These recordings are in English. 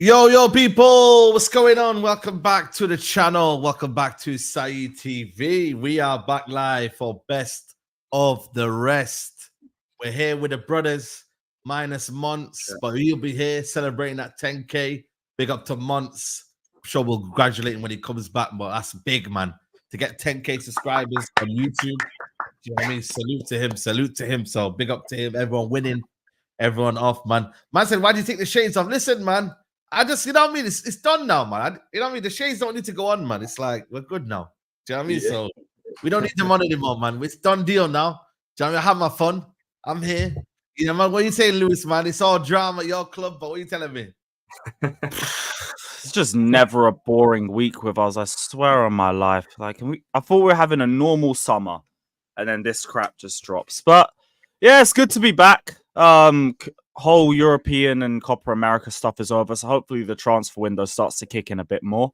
Yo, people, what's going on? Welcome back to the channel. Welcome back to Saeed TV. We are back live for Best of the Rest. We're here with the brothers, minus Monts, but he'll be here celebrating that 10K. Big up to Monts. I'm sure we'll congratulate him when he comes back, but that's big, man. To get 10K subscribers on YouTube, do you know what I mean? Salute to him. So big up to him. Everyone winning, everyone off, man. Man said, why do you take the shades off? Listen, man. I just, you know what I mean? It's done now, man. You know what I mean? The shades don't need to go on, man. It's like, we're good now. Do you know what I mean? Yeah. So we don't need them on anymore, man. It's done deal now. Do you know what I mean? I have my fun. I'm here. You know, man, what are you saying, Lewis, man? It's all drama at your club, but what are you telling me? It's just never a boring week with us. I swear on my life. Like, I thought we were having a normal summer, and then this crap just drops. But yeah, it's good to be back. Whole European and Copa America stuff is over, so hopefully the transfer window starts to kick in a bit more.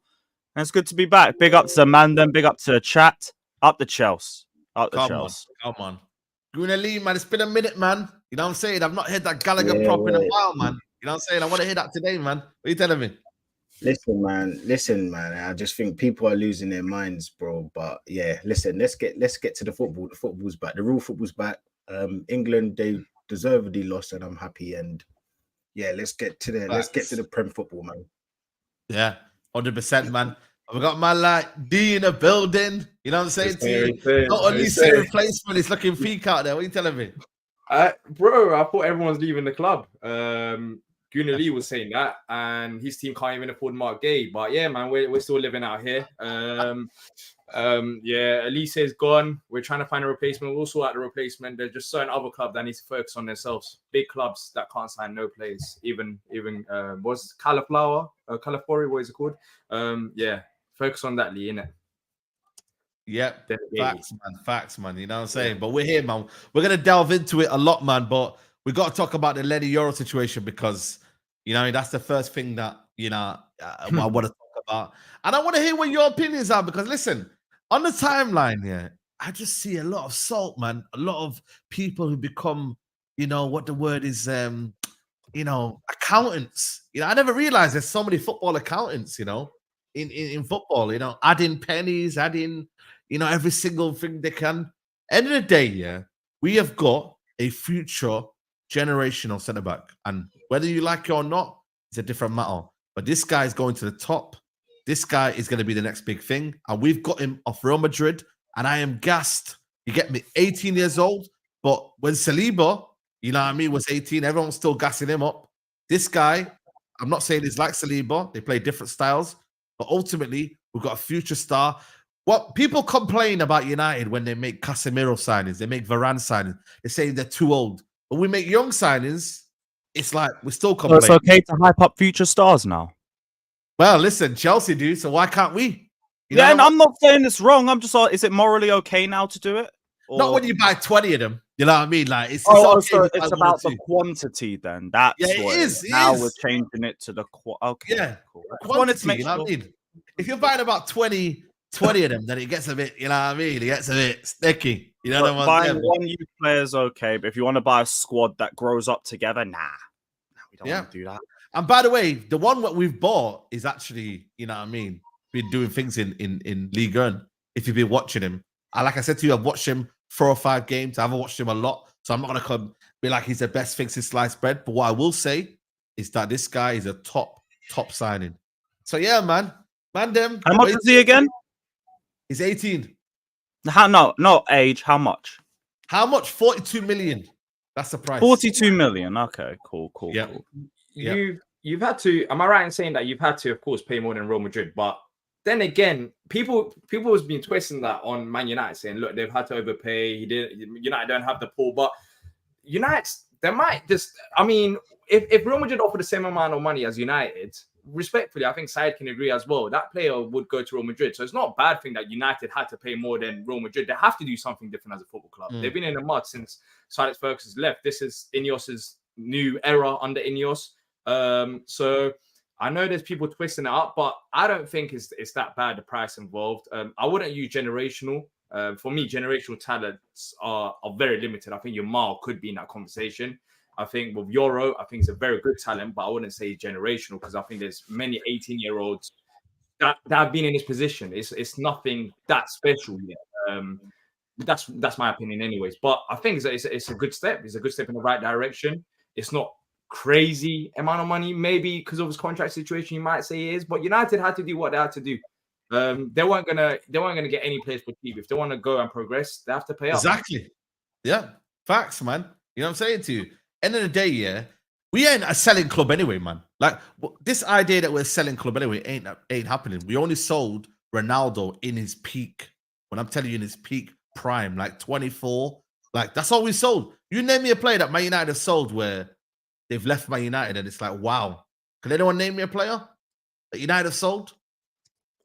And it's good to be back. Big up to the man, then big up to the chat. Up the Chelsea. Up the Chelsea. Come on. Lee, man, it's been a minute, man. You know what I'm saying? I've not heard that Gallagher prop in a while, man. You know what I'm saying? I want to hear that today, man. What are you telling me? Listen, man. I just think people are losing their minds, bro. But yeah, listen, let's get to the football. The football's back. The real football's back. England, they deservedly lost, and I'm happy. And yeah, let's get to the Prem football, man. Yeah, 100%, man. We got my like D in the building. You know what I'm saying to you? Not only say replacement, it's looking peak out there. What are you telling me? Bro, I thought everyone's leaving the club. Lee was saying that, and his team can't even afford Mark Gay. But yeah, man, we're still living out here. Yeah, Elise is gone. We're trying to find a replacement. We'll sort out the replacement. There's just certain other clubs that need to focus on themselves. Big clubs that can't sign no players. Even what's Calafiori, what is it called? Yeah, focus on that, Lee, innit? Yep, facts, man. You know what I'm saying? But we're here, man. We're gonna delve into it a lot, man. But we got to talk about the Leny Yoro situation because that's the first thing that I want to talk about, and I want to hear what your opinions are. Because listen, on the timeline, I just see a lot of salt, man. A lot of people who become, what the word is, accountants. I never realized there's so many football accountants, in football. Adding pennies, adding, every single thing they can. End of the day, we have got a future generational centre back, and whether you like it or not, it's a different matter. But this guy is going to the top. This guy is going to be the next big thing, and we've got him off Real Madrid, and I am gassed. You get me? 18 years old, but when Saliba, you know what I mean, was 18, everyone was still gassing him up. This guy, I'm not saying he's like Saliba. They play different styles, but ultimately, we've got a future star. What people complain about United when they make Casemiro signings, they make Varane signings, they say they're too old. But we make young signings, it's like we're still So complaining. it's okay to hype up future stars now. Well, listen, Chelsea do, so why can't we? You Yeah, know? and I'm not saying it's wrong. I'm just is it morally okay now to do it? Or... Not when you buy 20 of them. You know what I mean? Like it's okay so it's about the quantity then. That's yeah, what it is. Now we're changing it to the okay. Yeah, cool. quantity. You know what I mean? If you're buying about 20 of them, then it gets a bit. You know what I mean? It gets a bit sticky. You know what I mean? Buying one youth player is okay, but if you want to buy a squad that grows up together, nah, we don't want to do that. And by the way, the one that we've bought is actually, you know what I mean, been doing things in Ligue 1. If you've been watching him, like I said to you, I've watched him 4 or 5 games. I haven't watched him a lot, so I'm not gonna come be like he's the best thing since sliced bread. But what I will say is that this guy is a top signing. So yeah, man, them. How much is he again? He's 18. Not age. How much? How much? 42 million. That's the price. 42 million. Okay, cool. Yeah. Cool. You've had to. Am I right in saying that you've had to, of course, pay more than Real Madrid? But then again, people has been twisting that on Man United, saying, look, they've had to overpay. United don't have the pull, but United, they might just. I mean, if Real Madrid offer the same amount of money as United, respectfully, I think Saeed can agree as well. That player would go to Real Madrid, so it's not a bad thing that United had to pay more than Real Madrid. They have to do something different as a football club. They've been in the mud since Sir Alex Ferguson's left. This is Ineos's new era under Ineos. So I know there's people twisting it up, but I don't think it's that bad, the price involved. I wouldn't use generational. For me, generational talents are very limited. I think Yamal could be in that conversation. I think with Yoro, I think he's a very good talent, but I wouldn't say generational because I think there's many 18-year-olds that have been in this position. It's nothing that special yet. That's my opinion anyways. But I think it's a good step. It's a good step in the right direction. It's not crazy amount of money, maybe because of his contract situation, you might say it is, but United had to do what they had to do. They weren't gonna get any players for cheap. If they want to go and progress, they have to pay up. Exactly. Yeah. Facts, man. You know what I'm saying to you? End of the day, yeah, we ain't a selling club anyway, man. Like this idea that we're a selling club anyway ain't happening. We only sold Ronaldo in his peak. When I'm telling you in his peak prime, like 24, like that's all we sold. You name me a player that Man United have sold where they've left Man United and it's like, wow. Can anyone name me a player that United have sold?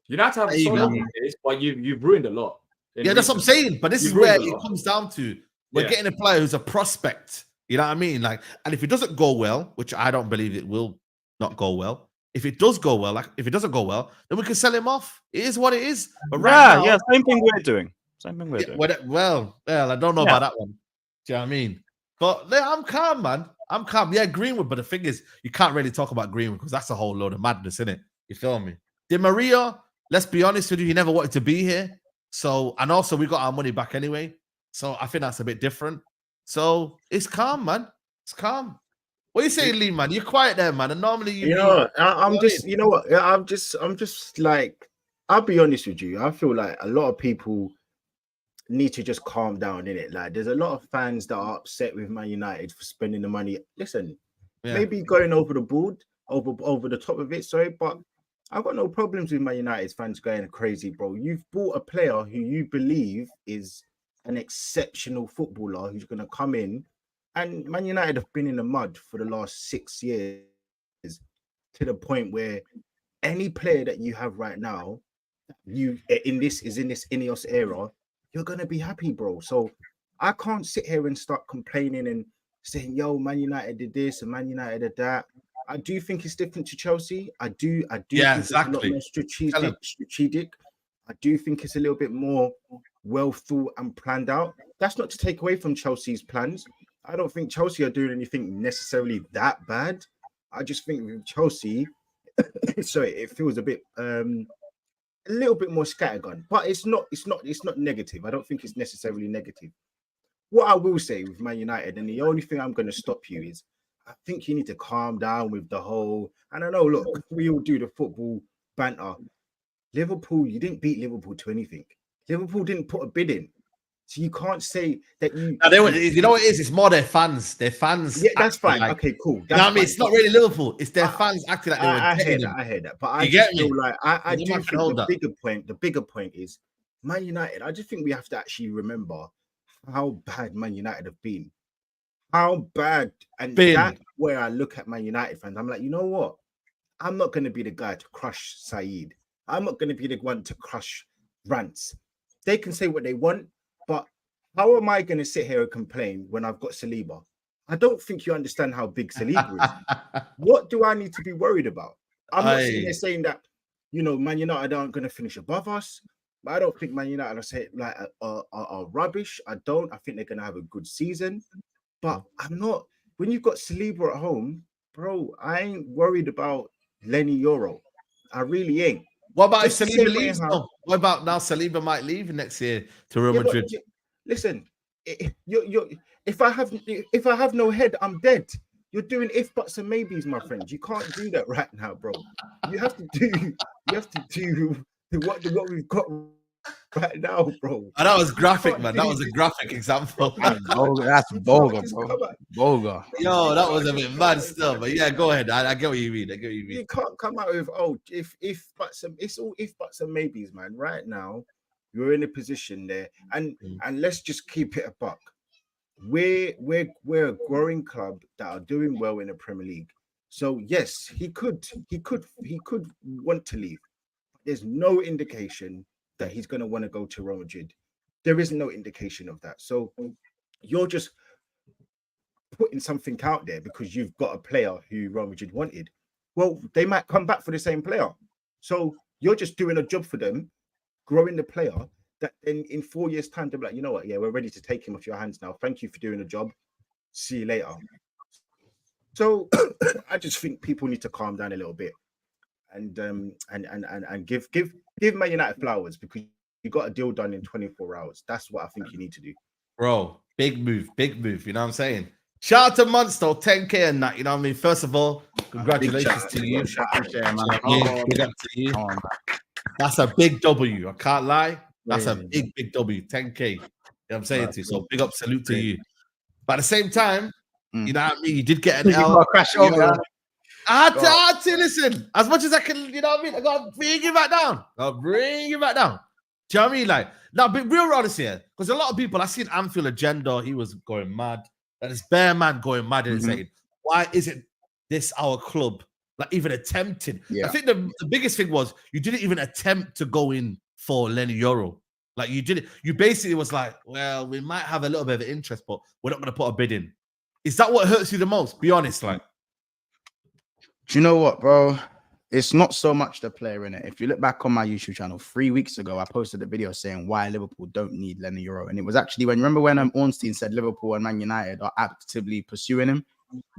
United have sold this, but you've ruined a lot. Yeah, that's what I'm saying. But this is where it comes down to. We're getting a player who's a prospect. You know what I mean? Like, and if it doesn't go well, which I don't believe it will not go well. If it does go well, if it doesn't go well, then we can sell him off. It is what it is. But right now, same thing we're doing. Well, I don't know about that one. Do you know what I mean? But I'm calm, man. I'm calm. Yeah, Greenwood. But the thing is, you can't really talk about Greenwood because that's a whole load of madness, isn't it? You feel me? Di Maria, let's be honest with you, he never wanted to be here. So, and also we got our money back anyway. So I think that's a bit different. So it's calm, man. It's calm. What are you saying, Lee, man? You're quiet there, man. And normally I'm just like, I'll be honest with you. I feel like a lot of people need to just calm down, innit? Like, there's a lot of fans that are upset with Man United for spending the money. Listen, maybe going over the board, over the top of it, sorry, but I've got no problems with Man United fans going crazy, bro. You've bought a player who you believe is an exceptional footballer who's going to come in, and Man United have been in the mud for the last 6 years to the point where any player that you have right now, in this Ineos era, you're going to be happy, bro. So I can't sit here and start complaining and saying, yo, Man United did this and Man United did that. I do think it's different to Chelsea. I do yeah, think exactly. it's a lot more strategic. I do think it's a little bit more well thought and planned out. That's not to take away from Chelsea's plans. I don't think Chelsea are doing anything necessarily that bad. I just think with Chelsea, sorry, it feels a bit a little bit more scattergun. But it's not negative. I don't think it's necessarily negative. what I will say with Man United, and the only thing I'm going to stop you is, I think you need to calm down with the whole. And I know, look, we all do the football banter. Liverpool, you didn't beat Liverpool to anything. Liverpool didn't put a bid in, so you can't say that you. Now, you know what it is? It's more their fans. Their fans. Yeah, that's fine. Like, Okay, cool. You know what I mean? It's not really Liverpool. It's their fans acting like they were. I hear getting that. them. I hear that. But I You just get feel me? like I You do might think hold the that. bigger point is Man United. I just think we have to actually remember how bad Man United have been. How bad, and that's where I look at Man United fans. I'm like, you know what? I'm not going to be the guy to crush Saeed. I'm not going to be the one to crush Rants. They can say what they want, but how am I going to sit here and complain when I've got Saliba? I don't think you understand how big Saliba is. What do I need to be worried about? I'm not sitting there saying that, you know, Man United aren't going to finish above us. But I don't think Man United are rubbish. I think they're going to have a good season. But I'm not. When you've got Saliba at home, bro, I ain't worried about Leny Yoro. I really ain't. What about if Saliba leaves? What about now? Saliba might leave next year to Real Madrid. Listen, if I have no head, I'm dead. You're doing if buts and maybes, my friend. You can't do that right now, bro. You have to do what we've got right now, bro. And that was graphic, man. That was a graphic example. That's vulgar, bro. Vulgar. Yo, that was a bit mad still, but yeah, go ahead. I get what you mean. You can't come out with if buts and it's all if buts and maybes, man. Right now, you're in a position there, and let's just keep it a buck. We're a growing club that are doing well in the Premier League. So yes, he could want to leave. There's no indication that he's going to want to go to Real Madrid. There is no indication of that. So you're just putting something out there because you've got a player who Real Madrid wanted. Well, they might come back for the same player. So you're just doing a job for them, growing the player, that then in 4 years' time, they'll be like, you know what? Yeah, we're ready to take him off your hands now. Thank you for doing the job. See you later. So I just think people need to calm down a little bit and give Man United flowers, because you got a deal done in 24 hours. That's what I think you need to do. Bro, big move. You know what I'm saying? Shout out to Monster, 10K and that. You know what I mean? First of all, congratulations to you. Big up to you. That's a big W. I can't lie. That's a big W. 10K. You know what I'm saying to you? So big up, salute to you. But at the same time, you know what I mean? You did get an L. Crash over. I had to listen. As much as I can, you know what I mean? I gotta bring it back down. Do you know what I mean? Like, now, be real honest here. Because a lot of people, I seen Anfield Agenda, he was going mad. And this bear man going mad and saying, why isn't this our club? Like, even attempting. Yeah. I think the biggest thing was you didn't even attempt to go in for Leny Yoro. Like, you did it. You basically was like, well, we might have a little bit of interest, but we're not going to put a bid in. Is that what hurts you the most? Be honest, like. Do you know what, bro? It's not so much the player in it. If you look back on my YouTube channel, 3 weeks ago, I posted a video saying why Liverpool don't need Leny Yoro. And it was actually remember when Ornstein said Liverpool and Man United are actively pursuing him,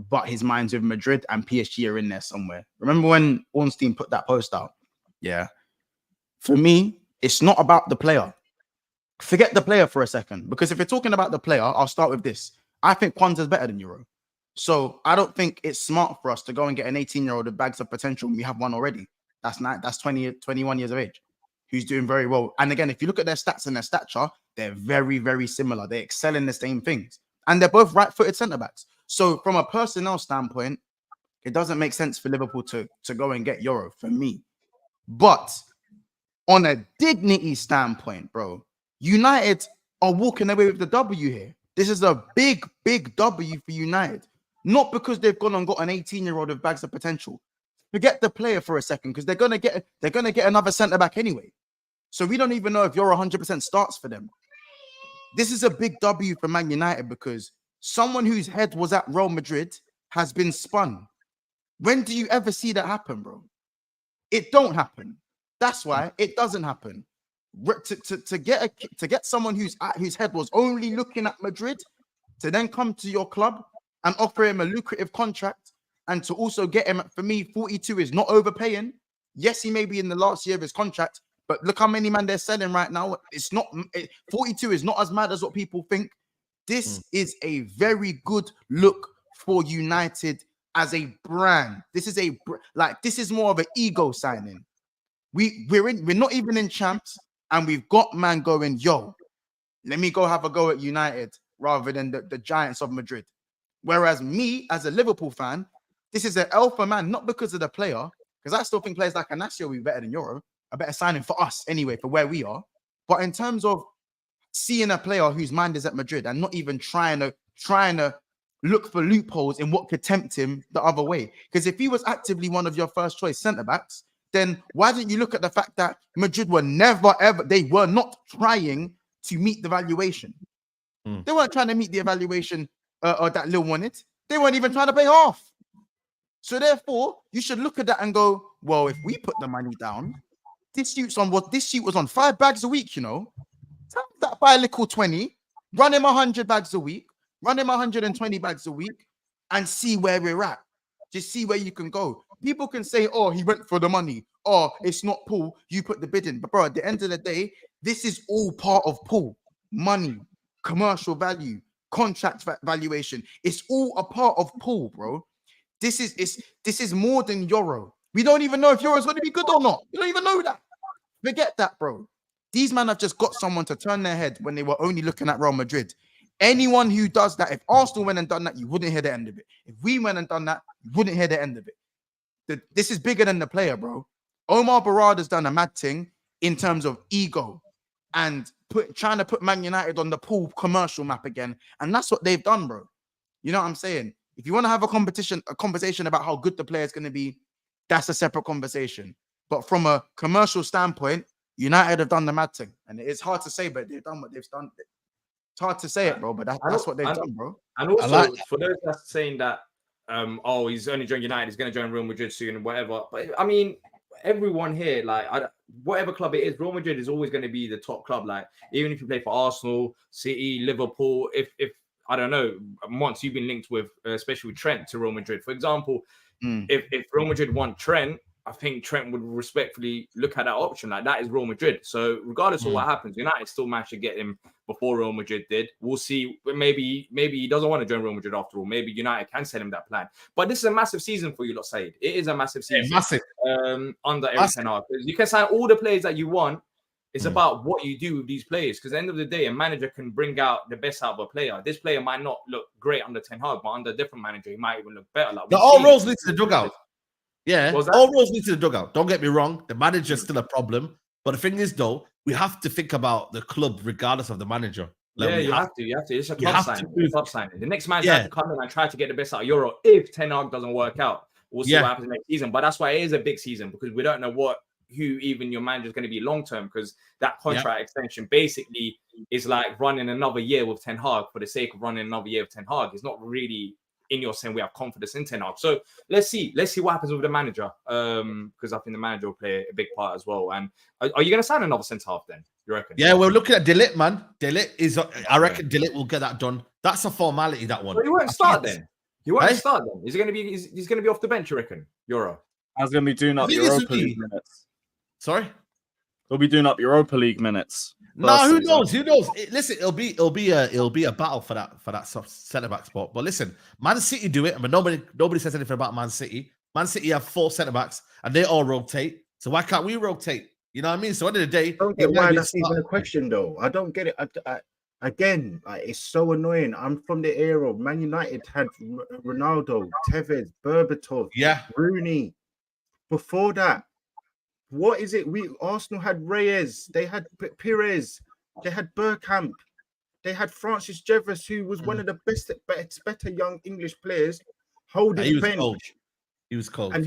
but his mind's with Madrid and PSG are in there somewhere. Remember when Ornstein put that post out? Yeah. For me, it's not about the player. Forget the player for a second, because if you're talking about the player, I'll start with this. I think Kwanzaa's better than Yoro. So I don't think it's smart for us to go and get an 18-year-old with bags of potential. We have one already. That's 21 years of age, who's doing very well. And again, if you look at their stats and their stature, they're very, very similar. They excel in the same things. And they're both right-footed centre-backs. So from a personnel standpoint, it doesn't make sense for Liverpool to go and get Yoro, for me. But on a dignity standpoint, bro, United are walking away with the W here. This is a big, big W for United. Not because they've gone and got an 18-year-old with bags of potential. Forget the player for a second, because they're gonna get another centre back anyway. So we don't even know if you're 100% starts for them. This is a big W for Man United, because someone whose head was at Real Madrid has been spun. When do you ever see that happen, bro? It don't happen. That's why it doesn't happen. To get someone whose head was only looking at Madrid to then come to your club and offer him a lucrative contract, and to also get him, for me, 42 is not overpaying. Yes, he may be in the last year of his contract, but look how many man they're selling right now. 42 is not as mad as what people think. This is a very good look for United as a brand. This is this is more of an ego signing. We're not even in champs, and we've got man going, yo, let me go have a go at United rather than the Giants of Madrid. Whereas me, as a Liverpool fan, this is an alpha man, not because of the player, because I still think players like Inacio will be better than Yoro, a better signing for us anyway, for where we are. But in terms of seeing a player whose mind is at Madrid and not even trying to look for loopholes in what could tempt him the other way. Because if he was actively one of your first choice centre-backs, then why didn't you look at the fact that Madrid were they were not trying to meet the valuation. They weren't trying to meet the evaluation that Lille wanted. They weren't even trying to pay half. So therefore, you should look at that and go, well, if we put the money down, this suit was on 5 bags a week, you know. Tell that by a little 20, run him 100 bags a week, run him 120 bags a week, and see where we're at. Just see where you can go. People can say, oh, he went for the money. Oh, it's not pool. You put the bid in. But bro, at the end of the day, this is all part of pool. Money, commercial value, contract valuation. It's all a part of pool, bro. This is more than Yoro. We don't even know if Yoro's going to be good or not. We don't even know that. Forget that, bro. These men have just got someone to turn their head when they were only looking at Real Madrid. Anyone who does that, if Arsenal went and done that, you wouldn't hear the end of it. If we went and done that, you wouldn't hear the end of it. This is bigger than the player, bro. Omar Barada's done a mad thing in terms of ego and trying to put Man United on the pool commercial map again. And that's what they've done, bro. You know what I'm saying? If you want to have a conversation about how good the player is going to be, that's a separate conversation. But from a commercial standpoint, United have done the mad thing. And it's hard to say, but they've done what they've done. It's hard to say it, bro, but that's what they've done, bro. And also, for those that's saying that, he's only joined United, he's going to join Real Madrid soon and whatever. But I mean, everyone here, whatever club it is, Real Madrid is always going to be the top club. Like, even if you play for Arsenal, City, Liverpool, if I don't know, once you've been linked with, especially with Trent, to Real Madrid, for example, if Real Madrid want Trent, I think Trent would respectfully look at that option. Like, that is Real Madrid. So regardless of what happens, United still managed to get him before Real Madrid did. We'll see. Maybe he doesn't want to join Real Madrid after all. Maybe United can send him that plan. But this is a massive season for you lot, Saeed. It is a massive season. Yeah, massive. Under Eric Ten Hag. You can sign all the players that you want. It's about what you do with these players. Because at the end of the day, a manager can bring out the best out of a player. This player might not look great under Ten Hag, but under a different manager, he might even look better. Like, all roads lead to the dugout. Yeah, all roads lead to the dugout. Don't get me wrong. The manager's still a problem. But the thing is, though, we have to think about the club regardless of the manager. Like, you have to. It's a club signing. The next manager has to come in and try to get the best out of Euro. If Ten Hag doesn't work out, we'll see what happens next season. But that's why it is a big season, because we don't know who even your manager is going to be long term, because that contract extension basically is like running another year with Ten Hag for the sake of running another year with Ten Hag. It's not really in your saying we have confidence in Ten Hag. So let's see what happens with the manager, because I think the manager will play a big part as well. And are you going to sign another centre half then? You reckon? Yeah, we're looking at De Ligt, man. De Ligt is. I reckon De Ligt will get that done. That's a formality. That one. But he won't start then. He won't start then. Is he going to be? He's going to be off the bench. You reckon? Yoro. I was going to be doing up Europa League minutes. Sorry. We'll be doing up Europa League minutes. No, who knows? Who knows? Listen, it'll be a battle for that centre back spot. But listen, Man City do it. I mean, nobody says anything about Man City. Man City have 4 centre backs and they all rotate. So why can't we rotate? You know what I mean? So at the end of the day, I don't get why that's even a question, though. I don't get it. Again, it's so annoying. I'm from the era. Man United had Ronaldo, Tevez, Berbatov, Rooney. Before that, what is it? Arsenal had Reyes, they had Pires, they had Bergkamp, they had Francis Jeffers, who was one of the better young English players, holding bench. He was cold, and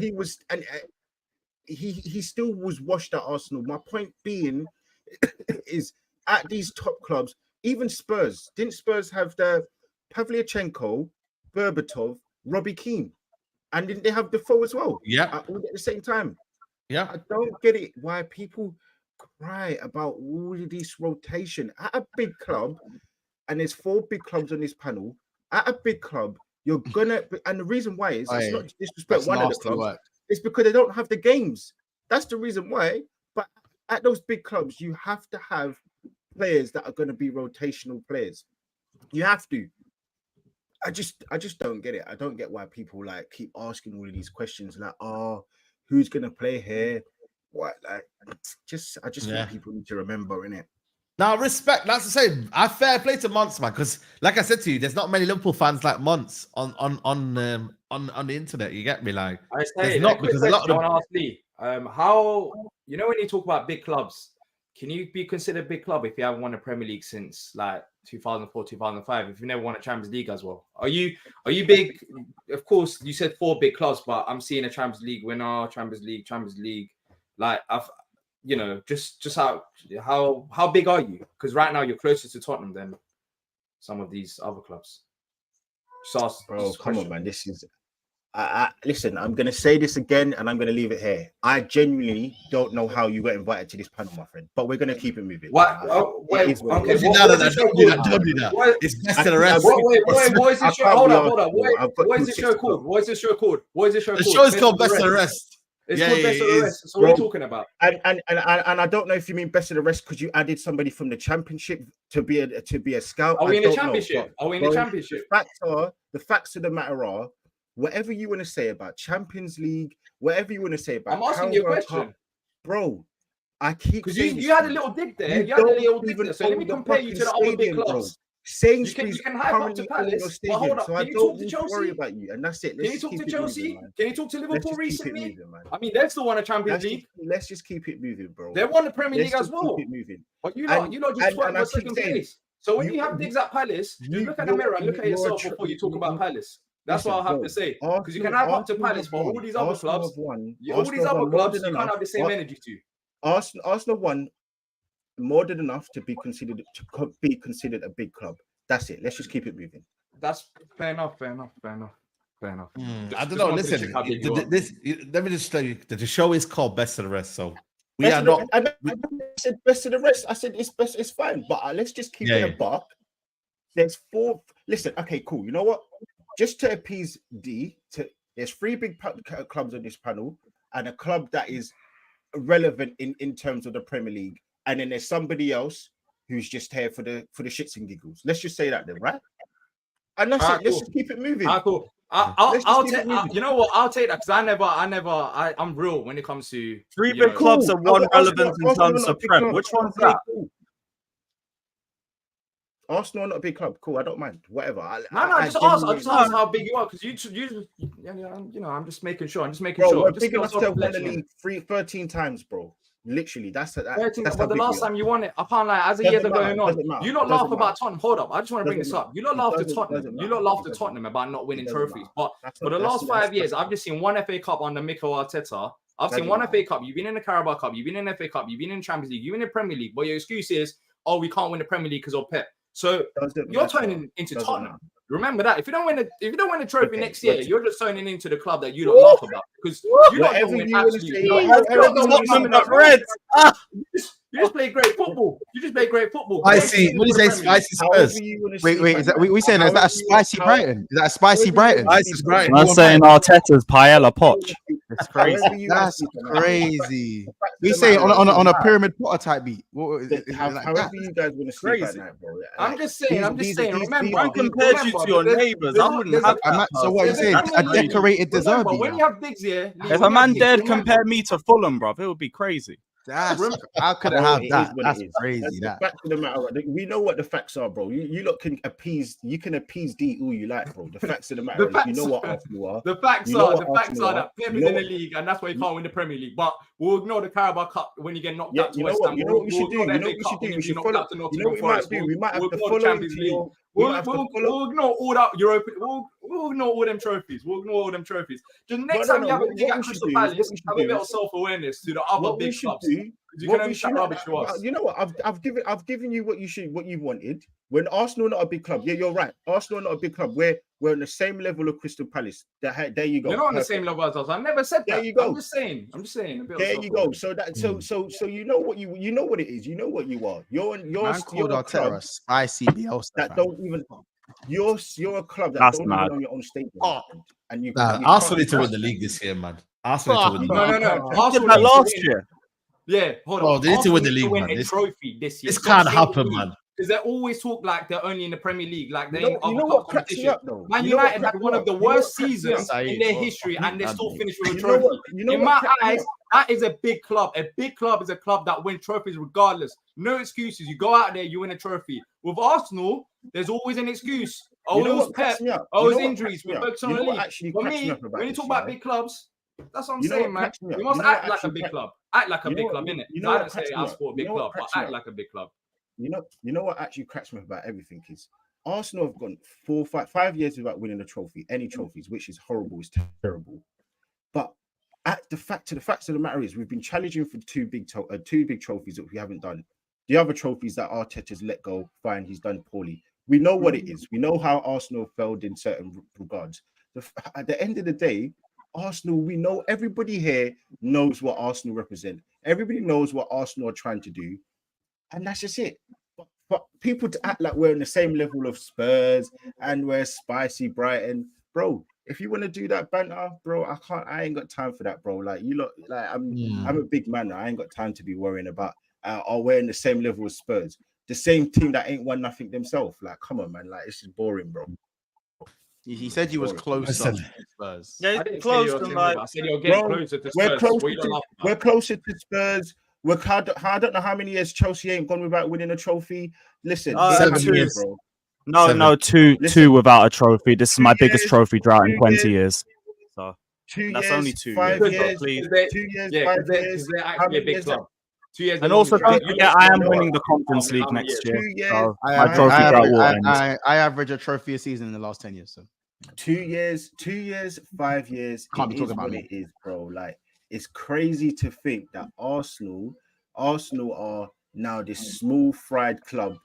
he still was washed at Arsenal. My point being is, at these top clubs, even Spurs, didn't Spurs have the Pavlyuchenko, Berbatov, Robbie Keane, and didn't they have Defoe as well? Yeah, all at the same time. Yeah, I don't get it why people cry about all of this rotation at a big club, and there's 4 big clubs on this panel. At a big club, you're gonna, and the reason why is it's not disrespect one of the clubs. It's because they don't have the games. That's the reason why. But at those big clubs, you have to have players that are going to be rotational players. You have to. I just don't get it. I don't get why people like keep asking all of these questions. Like, oh, who's gonna play here? What? Like, I just think people need to remember, innit? Now, respect. That's the same. I fair play to Monts, man. Because, like I said to you, there's not many Liverpool fans like Monts on the internet. You get me? Like, I there's say, not because a lot of them. I want to ask Lee, how when you talk about big clubs, can you be considered a big club if you haven't won the Premier League since like 2004, 2005? If you never won a Champions League as well, are you big? Of course, you said 4 big clubs, but I'm seeing a Champions League winner, Champions League. Like, just how big are you? Because right now you're closer to Tottenham than some of these other clubs. Bro, come on, man. This is. Listen, I'm going to say this again and I'm going to leave it here. I genuinely don't know how you got invited to this panel, my friend, but we're going to keep it moving. What? Don't do that. It's best to the rest. What is this show? Hold up. What is this show called? The show is called Best of the Rest. It's called Best of the Rest. So what are you talking about? And I don't know if you mean Best of the Rest because you added somebody from the Championship to be a scout. Are we in the Championship? The facts of the matter are, whatever you want to say about Champions League, whatever you want to say about, I'm asking you a question, bro. I keep because you had a little dig there. So let me compare you to the other big clubs. Sainsbury's you can hype up to Palace. But hold up, so can you talk to Chelsea? Worry about you, and that's it. Can you talk to Chelsea? Can you talk to Liverpool recently? Moving, I mean, they've still won a Champions League. Let's just keep it moving, bro. They won the Premier League as well. Keep it moving. But you lot just twerk for second place. So when you have digs at Palace, you look at the mirror and look at yourself before you talk about Palace. That's what I have to say. Because you can hype up to Palace, but all these other clubs, you can't have the same energy to. Arsenal won more than enough to be considered a big club. That's it. Let's just keep it moving. That's fair enough. I don't know. Listen, let me just tell you that the show is called Best of the Rest. So we are not. I said Best of the Rest. I said it's best. It's fine, but let's just keep it a buck. There's 4. Listen, okay, cool. You know what? Just to appease there's 3 big clubs on this panel and a club that is relevant in terms of the Premier League, and then there's somebody else who's just here for the shits and giggles. Let's just say that then, right? And that's it. Cool. Let's just keep it moving. Cool. I'll take. You know what? I'll take that because I'm real when it comes to 3 big clubs and one relevant in terms of Prem. Which one's that? Arsenal not a big club. Cool, I don't mind. Whatever. I just ask how big you are because I'm just making sure. Bro, we're big enough to have won the league 13 times, bro. Literally, that's but the last time you won it, I can't lie. As the years are going on, you don't laugh about Tottenham. Hold up, I just want to bring this up. You don't laugh to Tottenham. You don't laugh to Tottenham about not winning trophies. But for the last 5 years, I've just seen one FA Cup under Mikel Arteta. I've seen one FA Cup. You've been in the Carabao Cup. You've been in the FA Cup. You've been in Champions League. You've been in the Premier League. But your excuse is, oh, we can't win the Premier League because of Pep. So you're turning into Tottenham. Remember that. If you don't win the trophy next year, you're just turning into the club that you don't laugh about because you don't win absolutely. You just play great football. I see. What do you say? Spicy Spurs. Wait. Is that we saying? Is that a spicy Brighton? Is that a spicy Brighton? Spicy Brighton. I'm saying Arteta's Paella Poch. That's crazy. That's crazy. We say on a pyramid Potter type beat. However you guys want to sleep at night, bro. I'm just saying. Remember, I compared you to your neighbours. I wouldn't have that. So what you saying? A decorated dessert. When you have digs here, if a man dared compare me to Fulham, bro, it would be crazy. How could I have that? That's crazy. That fact of the matter, we know what the facts are, bro. You lot can appease D all you like, bro. The facts of the matter is, you know what Arsenal are. The facts are that Pep is in the league, and that's why you can't win the Premier League. But we'll ignore the Carabao Cup when you get knocked out to West Ham. You know what we should do? We should follow. You know what we might do? We might have to follow into your. We'll ignore all that Europa. We'll ignore all them trophies. Just next time you have a dig at Crystal Palace, have a bit of self-awareness to the other big clubs. You can only chat rubbish to us. You know what? I've given you what you wanted. When Arsenal not a big club, yeah, you're right. Arsenal not a big club. We're on the same level of Crystal Palace. There you go. You're not on the same level as us. I never said that. There you go. I'm just saying. There you go. So you know what you know what it is. You know what you are. You're a club spicy Bielsa that don't even. You're a club that don't even own your own stadium. And Arsenal need to win the league this year, man. Arsenal need to win the league. No. Arsenal that last year. Yeah, hold on. They need to win the league, man. Trophy this year. This can't happen, man. because they always talk like they're only in the Premier League, like they You ain't know other what cup cracks me competition. up though? Man You know what United had cracks one me of the up? You know what worst cracks me seasons up? in their history, and they're still finished with a You know trophy. what? You know In what my cracks me eyes, up? that is a big club. A big club is a club that wins trophies regardless. No excuses. You go out there, you win a trophy. With Arsenal, there's always an excuse. Oh, You know it was what Pep. cracks me up? Oh, You it's know what injuries. cracks me We're up? focusing You on know the what league. actually For cracks me me, up about when you this, talk yeah? about big clubs, that's what I'm You know saying, what man. cracks me up? You must You know what act like a actually big cracks- club. Act like a You big know club, what- innit? you know I what don't say cracks me I up? support a You big know what club, but cracks me act up? like a big club. You know what actually cracks me up about everything is Arsenal have gone 5 years without winning a trophy, any trophies, which is horrible, it's terrible. But the facts of the matter is, we've been challenging for two big trophies that we haven't done. The other trophies that Arteta's let go, fine, he's done poorly. We know what it is. We know how Arsenal failed in certain regards. At the end of the day, Arsenal, we know everybody here knows what Arsenal represent. Everybody knows what Arsenal are trying to do, and that's just it. But people to act like we're on the same level of Spurs and we're spicy Brighton, bro. If you want to do that banter, bro, I ain't got time for that, bro. Like you lot, like I'm a big man. I ain't got time to be worrying about are we in the same level as Spurs, the same team that ain't won nothing themselves. Like, come on, man. Like, it's just boring, bro. He said you was close Listen. to Spurs. Yeah, I it's didn't say close you're to similar. like. I said you're getting Bro, closer to we're Spurs. closer What you to laugh about? we're closer to Spurs. I don't know how many years Chelsea ain't gone without winning a trophy. Listen, it 7 happens, years. bro. No, 7. two Listen, without a trophy. This is 2 my biggest years, trophy drought in 2 20 years. years. So 2 that's years, only 2 5 years. years, Please. 2 years, Yeah, 5 because years. they're How actually a many big years? club. 2 years. And also, don't Yeah, forget, I am winning the Conference League How many next years? year. 2 years. So I, my average, trophy I, drought average, will I, end. I average a trophy a season in the last 10 years. So 2 years, 5 years. Can't be It talking is about what me. it is, bro. Like, it's crazy to think that Arsenal are now this small fried club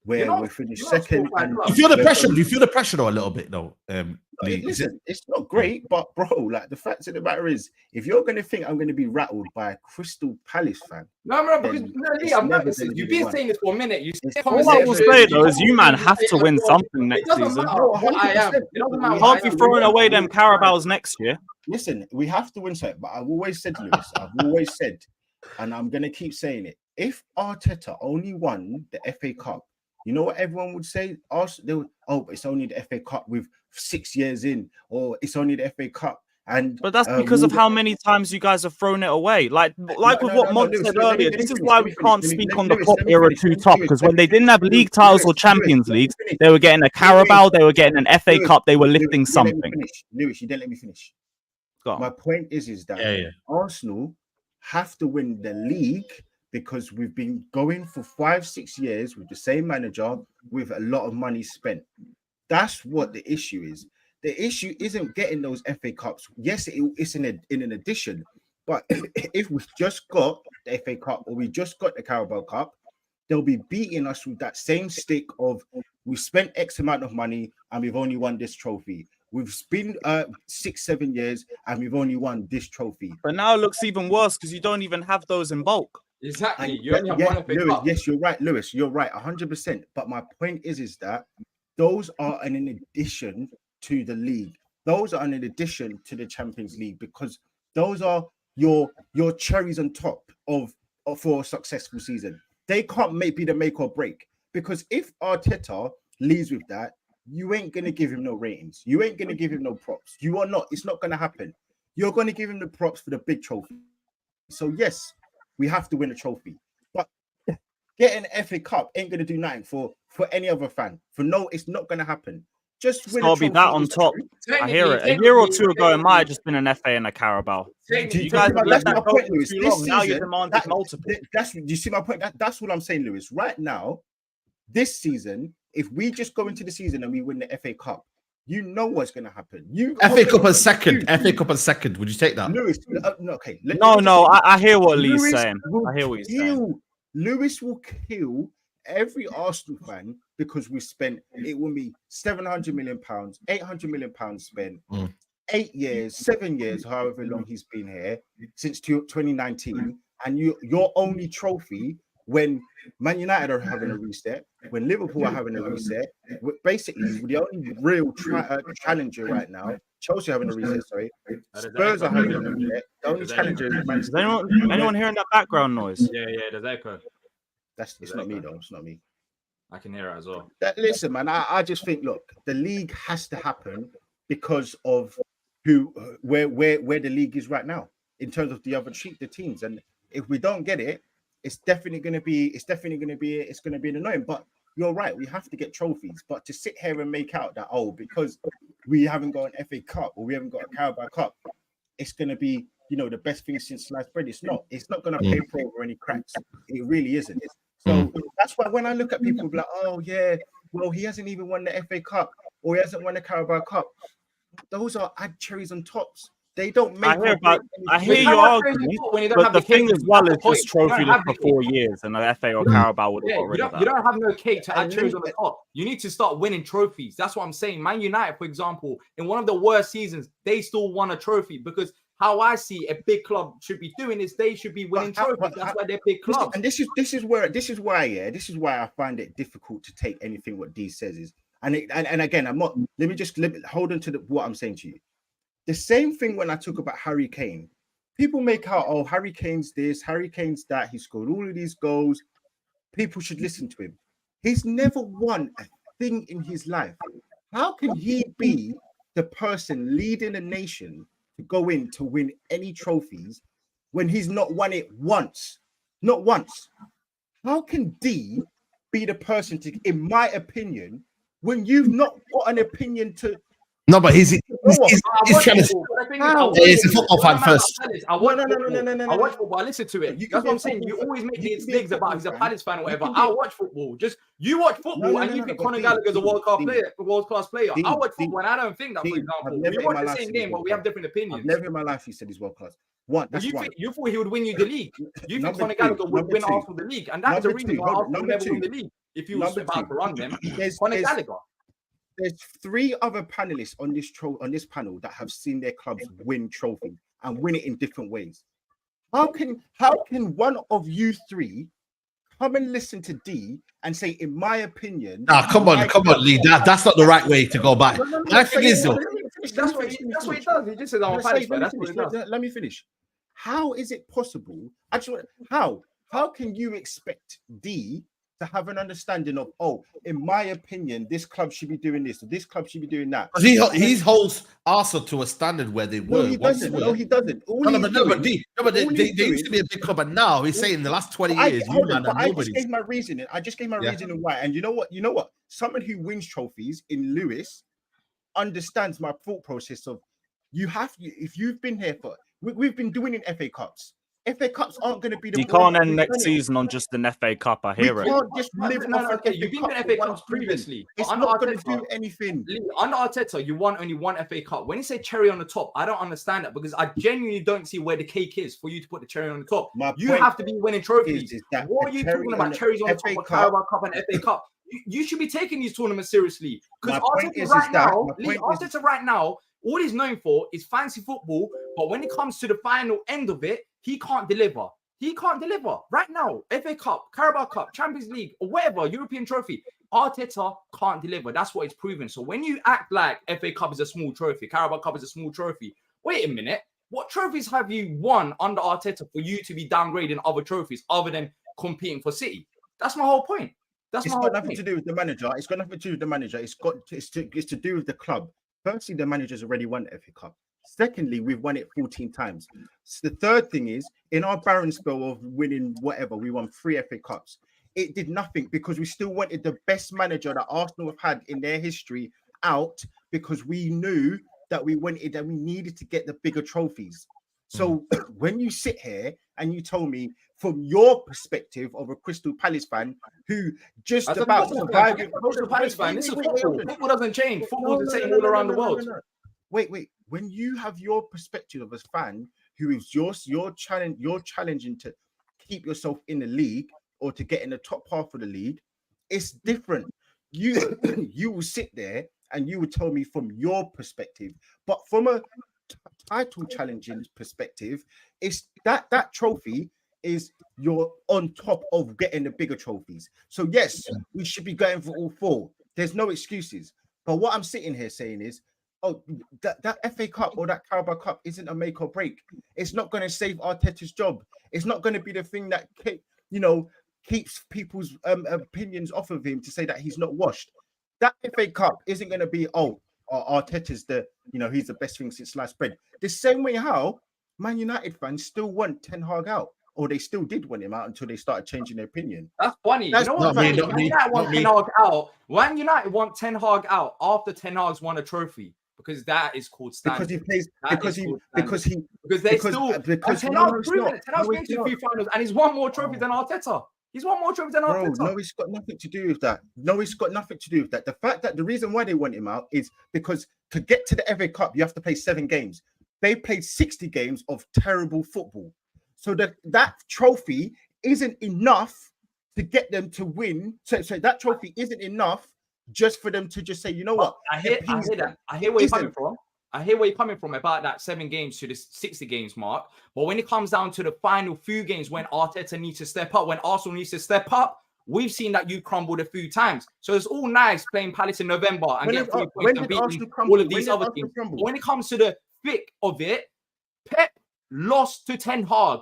where we finished second. And You feel the we're pressure? gonna- Do you feel the pressure though a little bit though? Lee? Is it- Listen, it's not great, but bro, like the fact of the matter is, if you're gonna think I'm gonna be rattled by a Crystal Palace fan, No, because then Lee, it's I'm never noticing. gonna You've be the been one. saying this for a minute. You It's say All I will say though is you man have to win something It next doesn't season. matter No, what I am. 100%. It doesn't We matter. have what Can't I be am. throwing away them Carabaos next year. Listen, we have to win something, but I've always said, Lewis, I've always said, and I'm gonna keep saying it. If Arteta only won the FA Cup, you know what everyone would say? But it's only the FA Cup with 6 years in, or it's only the FA Cup. And But that's because of how many times you guys have thrown it away. Like with what Mod Lewis, said let me earlier, finish, this is let me why we finish, can't let me- speak let on me- the Lewis, Klopp let me era finish, too let me tough finish, because let when me they didn't have finish. league titles or Lewis, Champions let me Leagues, finish. they were getting a Carabao, they were getting an FA Lewis, Cup, they were Lewis, lifting you didn't let me something. finish. Lewis, you didn't let me finish. Go on. My point is that Yeah. Arsenal have to win the league because we've been going for 5-6 years with the same manager with a lot of money spent. That's what the issue is. The issue isn't getting those FA Cups. Yes, it's in an addition, but if we just got the FA Cup or we just got the Carabao Cup, they'll be beating us with that same stick of we spent X amount of money and we've only won this trophy. We've been 6-7 years and we've only won this trophy. But now it looks even worse because you don't even have those in bulk. Exactly. You only have one FA Lewis, Cup. yes, you're right, Lewis. You're right, 100%. But my point is that those are an addition to the league. Those are an addition to the Champions League because those are your cherries on top of for a successful season. They can't be the make or break because if Arteta leaves with that, you ain't gonna give him no ratings. You ain't gonna give him no props. You are not. It's not gonna happen. You're gonna give him the props for the big trophy. So yes, we have to win a trophy, but getting an FA Cup ain't gonna do nothing for any other fan. It's not gonna happen. Just It's win got a to be trophy. that on It's top. true. I hear it. A year or two ago, it might have just been an FA and a Carabao. Do You guys have let that's that my go point, for Lewis. too This long. Now you're season, demanding multiple. do you see my point? That's what I'm saying, Lewis. Right now, this season, if we just go into the season and we win the FA Cup, you know what's going to happen. FA Cup and second. FA Cup and second. Would you take that? Lewis, no, okay. I hear what Lee's Lewis saying. will I hear what he's saying. kill. Lewis will kill every Arsenal fan because we spent, it will be £700 million, £800 million spent, 8 years, 7 years, however long he's been here, since 2019, and your only trophy when Man United are having a reset, when Liverpool are having a reset, basically the only real challenger right now, Chelsea having a reset, sorry, Spurs are having a reset, the only challenger is Man Is City. anyone hearing that background noise? Yeah, there's echo. It's not me though, it's not me. I can hear it as well. Listen, man, I just think, look, the league has to happen because of where the league is right now in terms of the teams. And if we don't get it, it's definitely going to be annoying. But you're right, we have to get trophies. But to sit here and make out that because we haven't got an FA Cup or we haven't got a Carabao Cup, it's going to be the best thing since sliced bread. It's not going to paper over any cracks. It really isn't. So that's why when I look at people like, oh yeah, well, he hasn't even won the FA Cup or he hasn't won the Carabao Cup. Those are add cherries on tops. They don't make. I hear your argument, but the thing as well is this trophy for 4 years, and the FA or Carabao would have got rid of that. You don't have no cake to add cherries on the top. You need to start winning trophies. That's what I'm saying. Man United, for example, in one of the worst seasons, they still won a trophy because how I see a big club should be doing is they should be winning trophies. That's why they're big clubs. And this is why I find it difficult to take anything what D says is. And again, I'm not. Let me hold on to what I'm saying to you. The same thing when I talk about Harry Kane. People make out, oh, Harry Kane's this, Harry Kane's that. He scored all of these goals. People should listen to him. He's never won a thing in his life. How can he be the person leading a nation to go in to win any trophies when he's not won it once? Not once. How can D be the person to, in my opinion, when you've not got an opinion to? No, but he's trying to. He's a football fan first. I watch football. I listen to it. That's what I'm saying. You always make these things about he's a Palace fan or whatever. I watch football. Just you watch football and you think Conor Gallagher's a world class player. I watch football and I don't think that. For example, we watch the same game, but we have different opinions. Never in my life he said he's world class. You thought he would win you the league. You think Conor Gallagher would win Arsenal the league, and that's the reason why Arsenal never win the league. If you was about to run them, Conor Gallagher. There's 3 other panelists on this panel that have seen their clubs win trophies and win it in different ways. How can one of you 3 come and listen to D and say, in my opinion? Come on, Lee. That's not the right way to go back. My thing is though. That's what he does. He just says, "I'm a Palace fan." That's what he does. Let me finish. How is it possible? Actually, how can you expect D to have an understanding of, oh, in my opinion, this club should be doing this, or this club should be doing that? He holds Arsenal to a standard where they were. No, he doesn't. There used to be a big club, and now he's saying in the last 20 years, I just gave my reasoning. Reasoning why. And you know what? Someone who wins trophies in Lewis understands my thought process of if you've been here for, we've been doing in FA Cups. FA Cups aren't going to be the. You can't end next season on just an FA Cup. I hear it. Can't just live off You've been to FA Cups previously. It's not going to do anything. Under Arteta, you won only one FA Cup. When you say cherry on the top, I don't understand that because I genuinely don't see where the cake is for you to put the cherry on the top. You have to be winning trophies. What are you talking about? Cherries on the top of Carabao Cup and FA Cup. You should be taking these tournaments seriously because Arteta right now, all he's known for is fancy football. But when it comes to the final end of it, he can't deliver. He can't deliver right now. FA Cup, Carabao Cup, Champions League, or whatever, European trophy. Arteta can't deliver. That's what it's proven. So when you act like FA Cup is a small trophy, Carabao Cup is a small trophy, wait a minute. What trophies have you won under Arteta for you to be downgrading other trophies other than competing for City? That's my whole point. It's got nothing to do with the manager. It's got nothing to do with the manager. It's to do with the club. Firstly, the manager's already won the FA Cup. Secondly, we've won it 14 times. So the third thing is, in our barren spell of winning whatever, we won 3 FA Cups. It did nothing because we still wanted the best manager that Arsenal have had in their history out because we knew that we needed to get the bigger trophies. So when you sit here and you told me from your perspective of a Crystal Palace fan who just about surviving, Crystal Palace fan, this is football. Football doesn't change. Football's the same all around the world. Wait. When you have your perspective of a fan who is you're challenging to keep yourself in the league or to get in the top half of the league, it's different. You will sit there and you would tell me from your perspective, but from a title challenging perspective, it's that trophy is you're on top of getting the bigger trophies. So yes, we should be going for all 4. There's no excuses. But what I'm sitting here saying is, that FA Cup or that Carabao Cup isn't a make or break. It's not going to save Arteta's job. It's not going to be the thing that keeps people's opinions off of him to say that he's not washed. That FA Cup isn't going to be, Arteta's he's the best thing since sliced bread. The same way how Man United fans still want Ten Hag out, or they still did want him out until they started changing their opinion. That's funny. That's you know what? not me, Man not me, United want not Ten me. Hag out. When United want Ten Hag out after Ten Hag's won a trophy, because that is called standard. Because he plays, That because is he, called because he, because they because- still because Ten no, Hag's it's proven not. it. Ten Hag's No, been it's to not. 3 finals and he's won more trophies than Arteta. He's won more trophies than Bro, Arteta. no, it's got nothing to do with that. No, it's got nothing to do with that. The fact that the reason why they want him out is because to get to the FA Cup, you have to play 7 games. They played 60 games of terrible football. So that trophy isn't enough to get them to win. So that trophy isn't enough just for them to just say, you know what? I hear appease that. them. I hear where you're Isn't. coming from. I hear where you're coming from about that 7 games to the 60 games mark. But when it comes down to the final few games, when Arteta needs to step up, when Arsenal needs to step up, we've seen that you crumbled a few times. So it's all nice playing Palace in November and When getting 3 did points and beating Arsenal crumble? all of When these did other Arsenal teams. crumble? But when it comes to the thick of it, Pep lost to Ten Hag.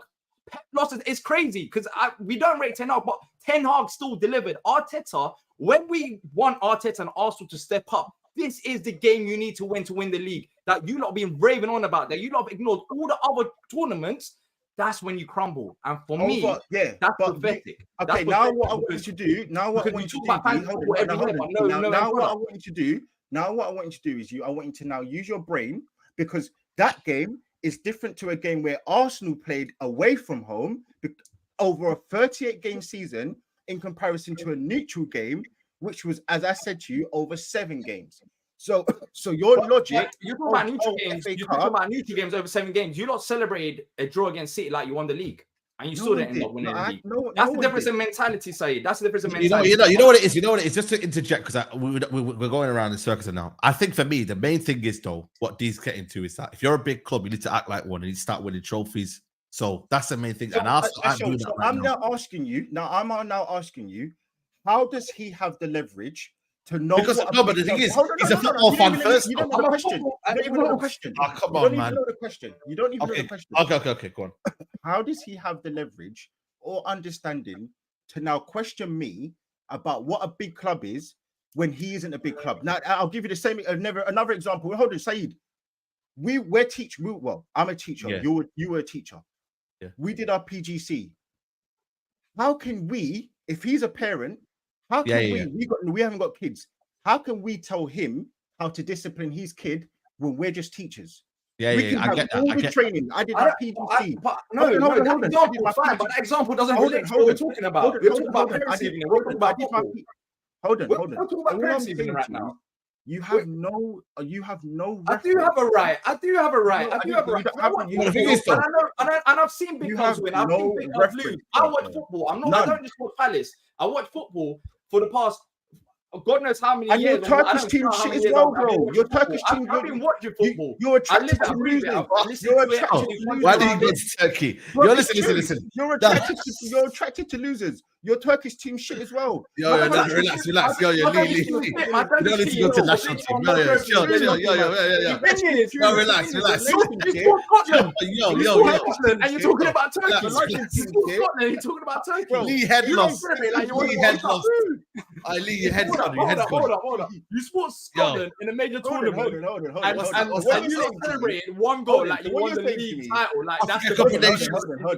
Pep lost. It's crazy because we don't rate Ten Hag, but Ten Hag still delivered. Arteta, when we want Arteta and Arsenal to step up, this is the game you need to win the league. That you lot been raving on about, that you lot have ignored all the other tournaments. That's when you crumble. And for me, yeah, that's but pathetic. Okay, That's now pathetic what I want you because- to do, now what I because want we you talk to about do, fantasy football every night, but now what I want you to do, now what I want you to do is I want you to now use your brain, because that game is different to a game where Arsenal played away from home over a 38-game season in comparison to a neutral game, which was, as I said to you, over 7 games. So your logic. You're talking about neutral of games. FA You're Cup- talking about neutral games over 7 games. You lot celebrated a draw against City like you won the league, and you still didn't end up winning the league. That's the difference in mentality, Saeed. That's the difference in mentality. You know what it is. You know what it is. Just to interject, because we're going around in circles now. I think for me, the main thing is though, what D's getting to is that if you're a big club, you need to act like one and you start winning trophies. So that's the main thing. So, And I'm doing that right I'm now. now asking you. How does he have the leverage to know? Because no, but the thing is, he's a football fan first. You don't know the question. You don't even know the question. Oh, come You on, don't even man. know the question. You don't even know the question. Okay, go on. How does he have the leverage or understanding to now question me about what a big club is when he isn't a big club? Now, I'll give you the same. Another example. Hold on, Saeed. We're teaching. Well, I'm a teacher. Yeah. You were a teacher. Yeah. We did our PGC. How can we, if he's a parent, how can we haven't got kids? How can we tell him how to discipline his kid when we're just teachers? Yeah, We can I have get all that. the training. I did my PGC. That example, fine, but that example doesn't relate to what we're talking about. We're talking about parents evening. We're talking about football. Hold on. We're talking about parents evening right now. You have no. I do have a right. I do have a right. And I've seen big clubs win. I've seen big clubs lose. I watch football. I don't just watch Palace. I watch football for the past God knows how many and years. And your Turkish team shit as well, bro. Your Turkish team. I've been watching football. You're attracted to losing. You're attracted to losing. Why do you go to Turkey? Listen. You're attracted to losers. Your Turkish team shit as well. Relax. You don't need to go to national team. Chill. Relax. And you're talking about Turkey. You're talking about Turkey. Lee head lost. Lee, your head's gone. Hold on. You support Scotland in a major tournament. Hold on. And you celebrated one goal like you won the league title. Like that's the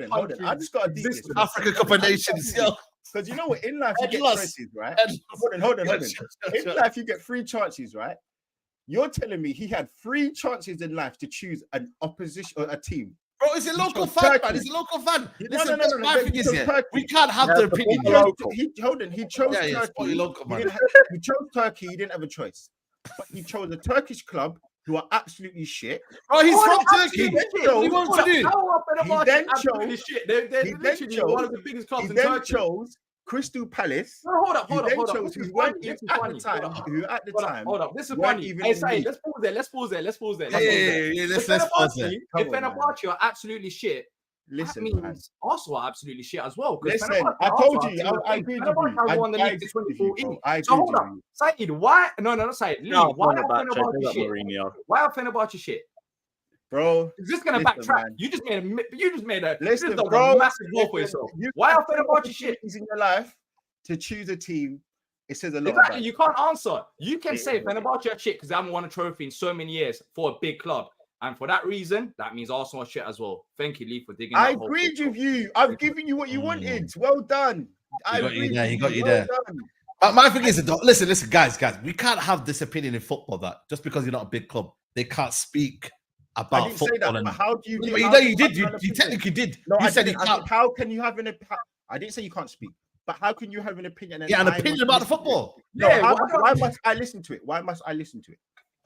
Hold on. I just got to do this. Africa Cup of Nations, yo. Because you know what, in life you get chances, right? Hold on. In life you get 3 chances, right? You're telling me he had 3 chances in life to choose an opposition or a team. Bro, it's a local fan, man. It's a local fan. Listen, my thing is here. We can't have the opinion. He chose Turkey. Local, man. He chose Turkey. He didn't have a choice. But he chose a Turkish club who are absolutely shit. Oh, he's from Turkey. What do you want to do? He then chose one of the biggest clubs in Turkey. He then chose Crystal Palace. Hold up. Who at the time. Hold up. This is funny. Hey, Saeed, let's pause there. Let's pause there. If Fenerbahce are absolutely shit, listen, that means Arsenal are absolutely shit as well. Listen, I told you. I agree with you. I won the league in 2014. So hold up. Saeed, why? No, not Saeed. Lee, why are Fenerbahce shit? Why are Fenerbahce shit? bro. Is this gonna Listen, backtrack? man. You just made a Listen, a bro. massive goal for yourself. You Why are have Fenerbahce shit? opportunities in your life to choose a team? It says a lot. Exactly, About you can't answer. You can It say is. Fenerbahce are shit because they haven't won a trophy in so many years for a big club, and for that reason, that means Arsenal are shit as well. Thank you, Lee, for digging. I that hole agreed for with yourself. you. I've given you what you wanted. Well done. I got you agreed there, with he got you Well there. done. My thing is, listen, guys, we can't have this opinion in football that just because you're not a big club, they can't speak I about didn't say football. that. And But how do you? No, how you do know, you have did. an You opinion? technically did. No, You I said didn't. you I can't. said, how can you have an opinion? I didn't say you can't speak. But how can you have an opinion? And Yeah, an I opinion must about the listen to it? football. No, Yeah, why must I listen to it? Why must I listen to it?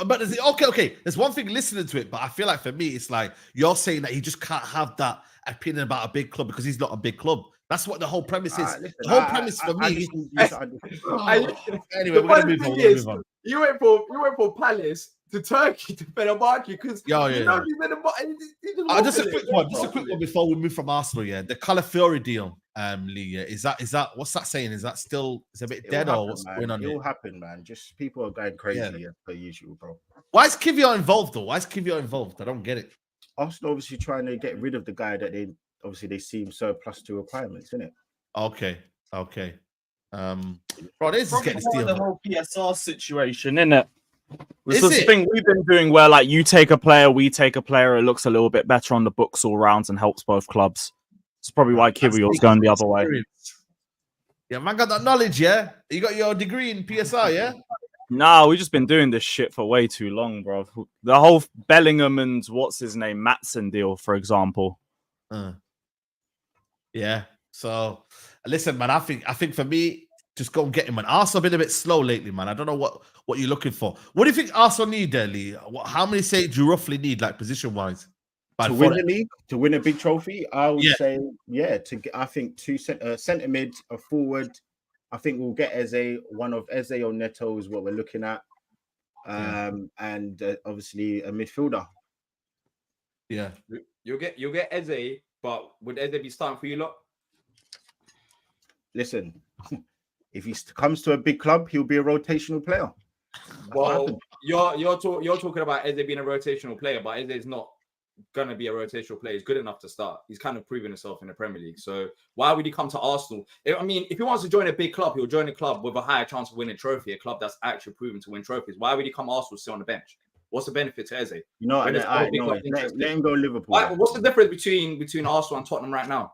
But okay. There's one thing listening to it, but I feel like for me, it's like you're saying that he just can't have that opinion about a big club because he's not a big club. That's what the whole premise is. Listen, The whole premise for I me. just need you to understand. Anyway, we're gonna move on. We're gonna move on. You went for Palace to Turkey to Fenerbahce because Yeah. he's Fenerbahce. Just a quick one. Just a quick one before we move from Arsenal. Yeah, the Calafiori deal. Lee. Yeah, is that what's that saying? Is that still is a bit It dead will or happen, what's man. going on? It Here? will happen, man. Just people are going crazy as per usual, bro. Why is Kivior involved though? Why is Kivior involved? I don't get it. Arsenal obviously trying to get rid of the guy that they seem surplus to requirements, isn't it? Okay. Bro, this is getting the steal. whole PSR situation, isn't it? Is This is it? the thing we've been doing where like you take a player, we take a player, it looks a little bit better on the books all rounds and helps both clubs. It's probably why Kiwior's going the other way. Yeah, man, got that knowledge, yeah? You got your degree in PSR, yeah? Nah, we've just been doing this shit for way too long, bro. The whole Bellingham and what's his name, Matson deal, for example. Yeah. So listen, man, I think for me, just go and get him, man. Arsenal been a bit slow lately, man. I don't know what you're looking for. What do you think Arsenal need there, Lee? How many say do you roughly need, like position wise? To win the league, to win a big trophy, I would Yeah. say, to get, I think two centre mid, a forward. I think we'll get one of Eze or Neto is what we're looking at, and obviously a midfielder. Yeah, You'll get Eze, but would Eze be starting for you lot? Listen, if he comes to a big club, he'll be a rotational player. Well, you're talking about Eze being a rotational player, but Eze is not gonna be a rotational player. He's good enough to start. He's kind of proven himself in the Premier League. So why would he come to Arsenal? I mean, if he wants to join a big club, he'll join a club with a higher chance of winning a trophy, a club that's actually proven to win trophies. Why would he come to Arsenal, sit on the bench? What's the benefit to Eze? You know, let him go Liverpool. What's the difference between Arsenal and Tottenham right now?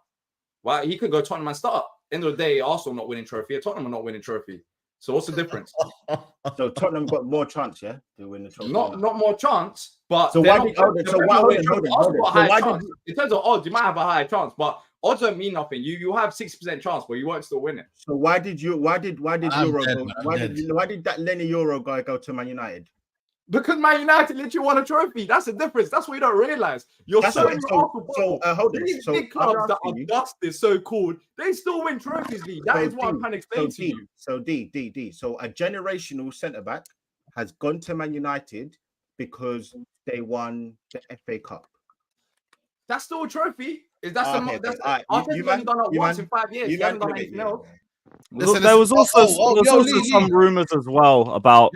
Why he could go Tottenham and start. End of the day, Arsenal not winning trophy, Tottenham are not winning trophy. So what's the difference? So Tottenham got more chance, to win the trophy. Not more chance, but so why did hold on. In terms of odds, you might have a higher chance, but odds don't mean nothing. You have 60% chance, but you won't still win it. So why did that Leny Yoro guy go to Man United? Because Man United literally won a trophy. That's the difference. That's what you don't realize. Hold on. These big clubs that are dusted, so called, they still win trophies, Lee. That is what I'm trying to explain to you. So So a generational centre back has gone to Man United because they won the FA Cup. That's still a trophy. That's only done it once in 5 years. He hasn't done anything else. There was also some rumors as well about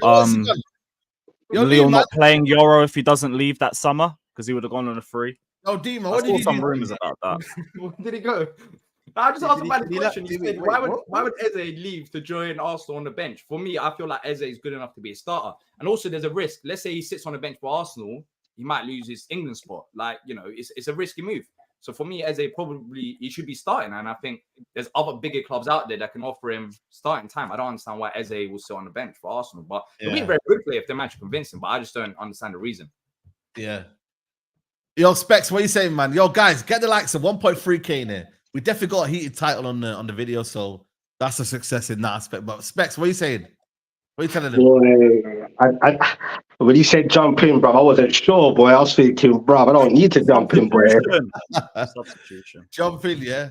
Leo not playing Yoro if he doesn't leave that summer because he would have gone on a free. Oh, Dima, what did he do? Some rumors about that. Where did he go? I just asked about the question. He said, why would Eze leave to join Arsenal on the bench? For me, I feel like Eze is good enough to be a starter. And also, there's a risk. Let's say he sits on the bench for Arsenal, he might lose his England spot. Like, it's a risky move. So for me, Eze he should be starting. And I think there's other bigger clubs out there that can offer him starting time. I don't understand why Eze will sit on the bench for Arsenal. But he'll be a very good player if they manage to convince him. But I just don't understand the reason. Yeah. Yo, Specs, what are you saying, man? Yo, guys, get the likes of 1.3K in here. We definitely got a heated title on the video, so that's a success in that aspect. But Specs, what are you saying? What are you telling them? Boy, when you said jump in, bro, I wasn't sure, boy. I was thinking, bro, I don't need to jump in, boy. Substitution. Jump in, yeah.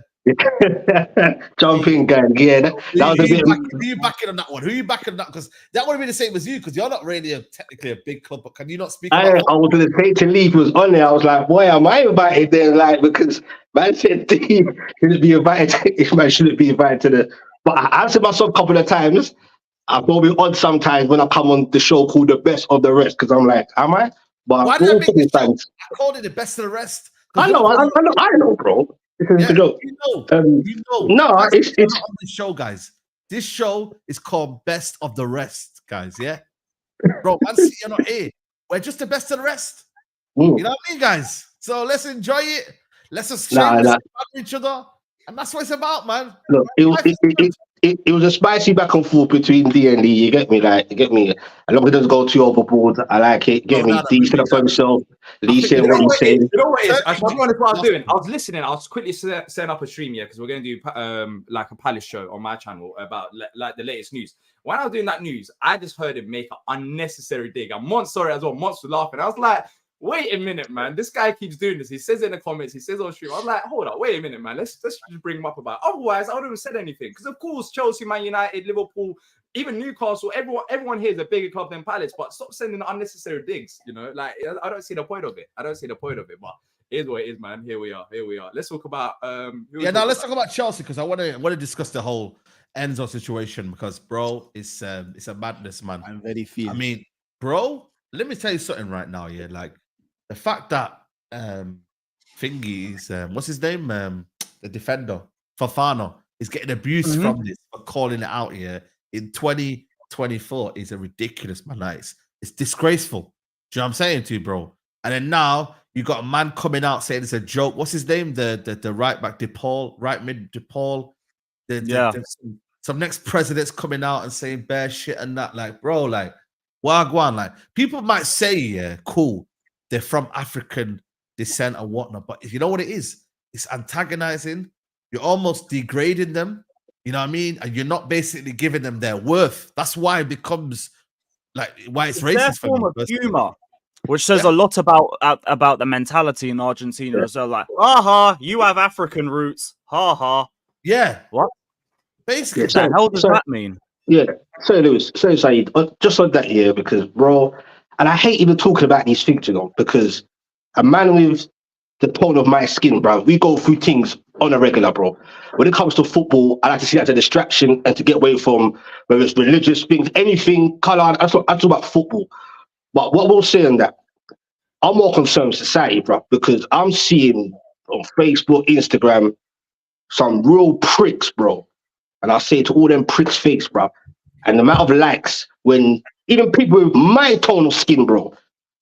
Jump in, gang. Yeah, that was a bit. Who are you backing on that one? Who are you backing on that? Because that would be the same as you, because you're not really technically a big club, but can you not speak I was going to say to Lee, he was on there. I was like, boy, am I invited there? Like, because man said he shouldn't be invited. If man shouldn't be invited to the. But I answered myself a couple of times. I thought it odd sometimes when I come on the show called The Best of the Rest, because I'm like, am I? But Why did I all make football this show? fans, I called it the best of the rest. I know, bro. Yeah, Look, you know. no, Guys, it's you're not on this show, guys. This show is called Best of the Rest, guys. Yeah, bro. Once you're not here, we're just the best of the rest. You know what I mean, guys? So let's enjoy it. Let's just share each other, and that's what it's about, man. Look, it was a spicy back and forth between D and Lee. You get me, like you get me. I long as it doesn't go too overboard. I like it. Get me. D stood up for himself. Lee saying what he's saying. You know what it is? I'll be honest, what I was doing. I was listening. I was quickly setting up a stream here because we're going to do like a Palace show on my channel about like the latest news. When I was doing that news, I just heard him make an unnecessary dig. And Monts, sorry as well. Monts was laughing. I was like, wait a minute, man. This guy keeps doing this. He says in the comments, he says on stream. I was like, hold up, wait a minute, man. Let's just bring him up about it. Otherwise, I wouldn't have said anything. Because of course, Chelsea, Man United, Liverpool, even Newcastle, everyone here is a bigger club than Palace. But stop sending unnecessary digs. You know, like I don't see the point of it. But it is what it is, man. Here we are. Let's talk about let's talk about Chelsea because I want to discuss the whole Enzo situation because, bro, it's a madness, man. I'm very feeling. I mean, bro, let me tell you something right now. Yeah, like the fact that Thingy is what's his name? The defender Fofana is getting abused from this for calling it out here in 2024 is a ridiculous, man. Like, it's disgraceful. Do you know what I'm saying to you, bro? And then now you got a man coming out saying it's a joke. What's his name? The right back DePaul, right mid DePaul. Some next president's coming out and saying bare shit and that. Like, bro, like, wagwan. Like, people might say, yeah, cool, they're from African descent and whatnot, but you know what it is? It's antagonizing. You're almost degrading them. You know what I mean? And you're not basically giving them their worth. That's why it becomes like why it's racist for me. Humor, which says a lot about the mentality in Argentina as well. Like, aha, you have African roots. Ha ha. Yeah. What? Basically, what the hell does that mean? Yeah. So Lewis, so Saeed, just on that here, because bro, and I hate even talking about these things, you know, because a man with the tone of my skin, bro, we go through things on a regular, bro. When it comes to football, I like to see that as a distraction and to get away from whether it's religious things, anything, color. I talk about football. But what we'll say on that, I'm more concerned with society, bro, because I'm seeing on Facebook, Instagram, some real pricks, bro. And I'll say to all them pricks' face, bro. And the amount of likes when even people with my tone of skin, bro.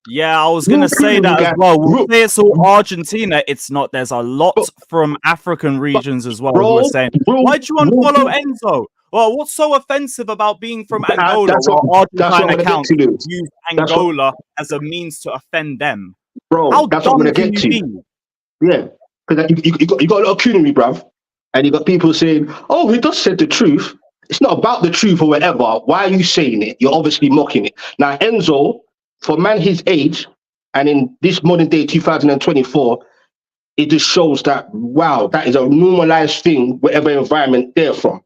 Yeah, I was gonna say that as well. We'll say it's all Argentina. It's not. There's a lot from African regions as well. Who are saying, why do you unfollow Enzo? Well, what's so offensive about being from Angola? Argentine accounts use Angola as a means to offend them. Bro, how that's what I'm gonna get to. Yeah, because you got a lot of coonery, bruv, and you got people saying, "Oh, he does say the truth." It's not about the truth or whatever. Why are you saying it? You're obviously mocking it. Now, Enzo, for a man his age, and in this modern day 2024, it just shows that, wow, that is a normalized thing, whatever environment they're from.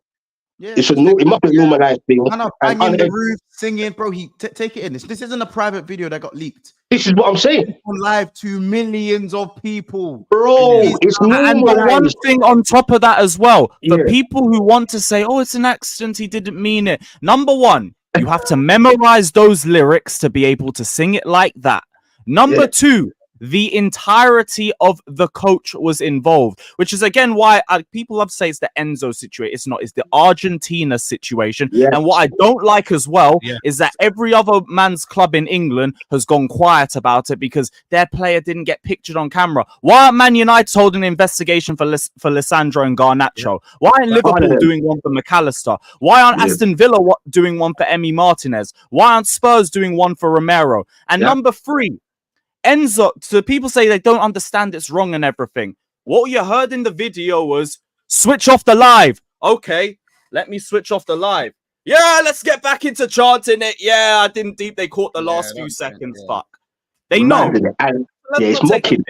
Yeah, it must be a normalized thing. Man up banging the roof, singing, bro. Take it in. This isn't a private video that got leaked. This is what I'm saying. On live to millions of people, bro. It's and the one thing on top of that as well, for people who want to say, "Oh, it's an accident. He didn't mean it." Number one, you have to memorize those lyrics to be able to sing it like that. Number two, the entirety of the coach was involved, which is again why people love to say it's the Enzo situation. It's not. It's the Argentina situation. And what I don't like as well is that every other man's club in England has gone quiet about it because their player didn't get pictured on camera. Why aren't Man United holding an investigation for Lisandro and Garnacho? Why aren't Liverpool doing one for McAllister? Why aren't Aston Villa doing one for Emi Martinez? Why aren't Spurs doing one for Romero? And number three, Enzo, so people say they don't understand it's wrong and everything. What you heard in the video was switch off the live. Okay, let me switch off the live. Yeah, let's get back into chanting it. Yeah, I didn't deep. They caught the last few seconds. Fuck. They know. It's mocking.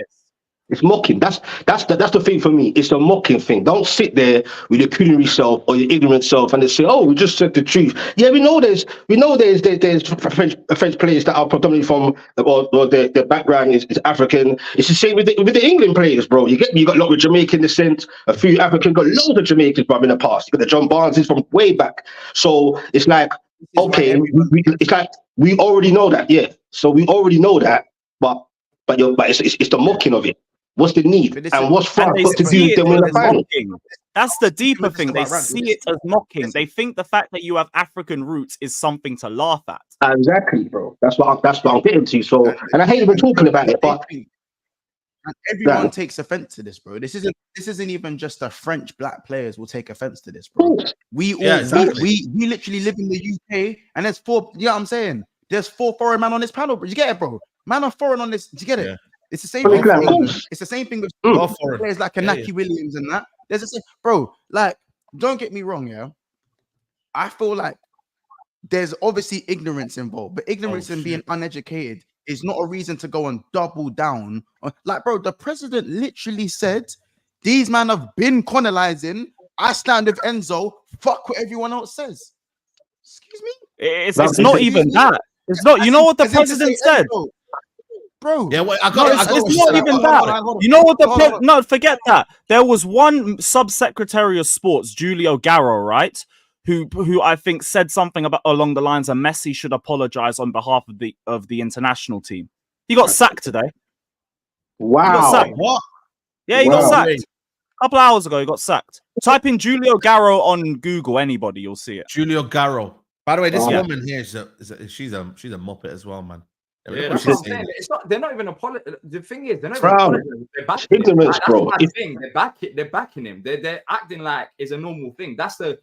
It's mocking. That's the thing for me. It's a mocking thing. Don't sit there with your coonery self or your ignorant self and they say, "Oh, we just said the truth." Yeah, we know there's French players that are predominantly from or their background is African. It's the same with the England players, bro. You got a lot of Jamaican descent. A few African, got loads of Jamaicans, bro, in the past. You got the John Barneses from way back. So it's like, okay, it's like we already know that. Yeah. So we already know that. but it's the mocking of it. What's the need? But this And is- what's France And they got to do see with it them in the as final? mocking. That's the deeper Just thing. They about rant. see it as mocking. They think the fact that you have African roots is something to laugh at. Exactly, bro. That's what I'm getting to. So, and I hate even talking about it, but And everyone Yeah. takes offense to this, bro. This isn't even just the French black players will take offense to this, bro. We all exactly. we literally live in the UK, and there's 4. You know what I'm saying? There's 4 foreign man on this panel, bro. You get it, bro? Man are foreign on this. Do you get it? Yeah. It's the same Well, thing for of England. course. It's the same thing with All foreign. players like Yeah, Kanaki Williams and that. There's a same, bro. Like, don't get me wrong, yeah. I feel like there's obviously ignorance involved, but ignorance and being uneducated is not a reason to go and double down. Like, bro, the president literally said, these men have been colonizing. I stand with Enzo. Fuck what everyone else says. Excuse me? It's not even that. It's not. You know what the As in to president say said? Enzo. Bro, Yeah, wait, I No, got it's I got not even that. You know what the no, forget that. There was one subsecretary of sports, Giulio Garro, right? Who I think said something about along the lines of Messi should apologize on behalf of the international team. He got sacked today. wow. sacked. What? Yeah, he got Wow. sacked. A couple hours ago, he got sacked. Type in Giulio Garro on Google, anybody, you'll see it. Giulio Garro. By the way, this Yeah. woman here, she's a muppet as well, man. Yeah, Look that's what what she's I'm saying. saying. It's not. They're not even apologizing. The thing is, they're not Bro, even apologizing. They're backing him. ignorance, That's bro. my If- thing. They're backing him. They're acting like it's a normal thing. That's the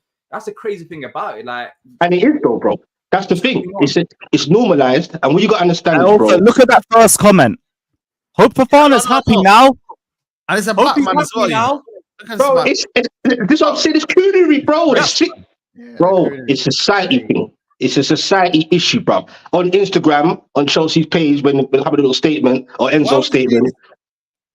crazy thing about it. Like, And it is though, bro. That's the thing. It's normalized, and what you got to understand And is, also, bro. look at that first comment. Hope Fofana's happy now. And it's a Hope black he's man as well. happy You know? now. Look at Bro, this it's this what I'm saying. It's coonery, bro. Yeah. It's sick. Bro, it's a society thing. It's a society issue, bro. On Instagram, on Chelsea's page, when they have a little statement or Why Enzo would you statement,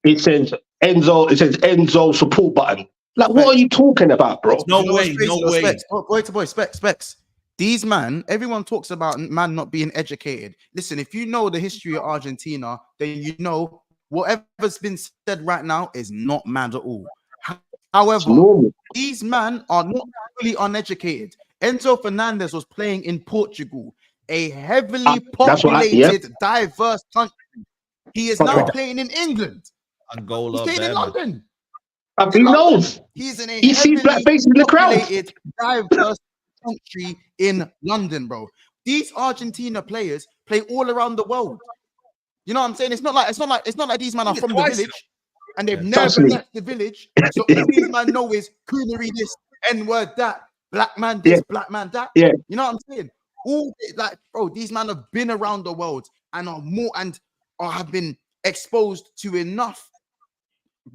it says Enzo support button. Like, what are you talking about, bro? No You know what's way, crazy no though, way. Specs? Boy to boy, specs. These man, everyone talks about man not being educated. Listen, if you know the history of Argentina, then you know whatever's been said right now is not mad at all. It's However, normal. these men are not fully uneducated. Enzo Fernandez was playing in Portugal, a heavily That's what populated, diverse country. He is now Correct. playing in England. He's Angola, playing in Bear, London. He knows. He's in a He sees black heavily faces in the crowd. populated, diverse country in London, bro. These Argentina players play all around the world. You know what I'm saying? It's not like these men are from the village and they've never Trust me. left the village. So all these men know is coonery this, N-word that, black man this, Yeah. black man that. Yeah. You know what I'm saying? All like, bro, these men have been around the world and are more and or have been exposed to enough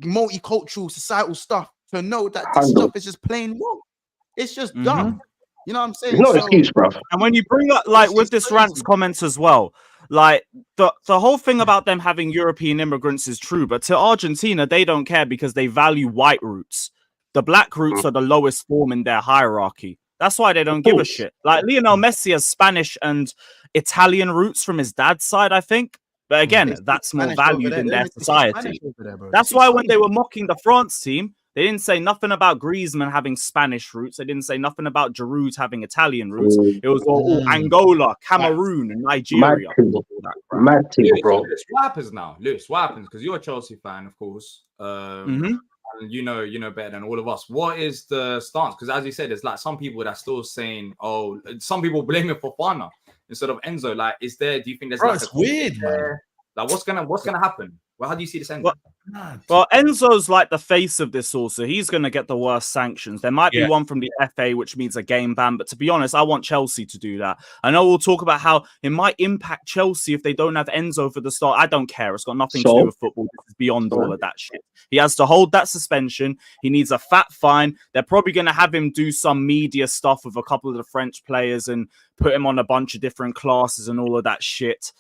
multicultural societal stuff to know that this Handle. stuff is just plain wrong. It's just dumb. You know what I'm saying? It's no So- excuse, bro. And when you bring up, like, It's with this crazy. rant's comments as well, like, the whole thing about them having European immigrants is true, but to Argentina, they don't care because they value white roots. The black roots are the lowest form in their hierarchy. That's why they don't give a course. shit. Like, Lionel Messi has Spanish and Italian roots from his dad's side, I think. But again, They speak that's more Spanish over valued there. in They their don't speak society. Spanish over there, bro. That's They why speak when they Spanish. were mocking the France team, they didn't say nothing about Griezmann having Spanish roots. They didn't say nothing about Giroud having Italian roots. It was all Angola, Cameroon, and Nigeria. Mad thing. all that crap. Mad thing, bro. Lewis, what happens now? Lewis, what happens? Because you're a Chelsea fan, of course. Mhm. And you know better than all of us. What is the stance? Because as you said, there's like some people that are still saying, "Oh, some people blame it for Fofana instead of Enzo." Like, do you think there's Bro, like it's weird, man. there? Like, what's gonna happen? Well, how do you see this ending? Well, Enzo's like the face of this also. He's going to get the worst sanctions. There might be Yeah. one from the FA, which means a game ban. But to be honest, I want Chelsea to do that. I know we'll talk about how it might impact Chelsea if they don't have Enzo for the start. I don't care. It's got nothing to So? do with football. This is beyond all of that shit. He has to hold that suspension. He needs a fat fine. They're probably going to have him do some media stuff with a couple of the French players and put him on a bunch of different classes and all of that shit.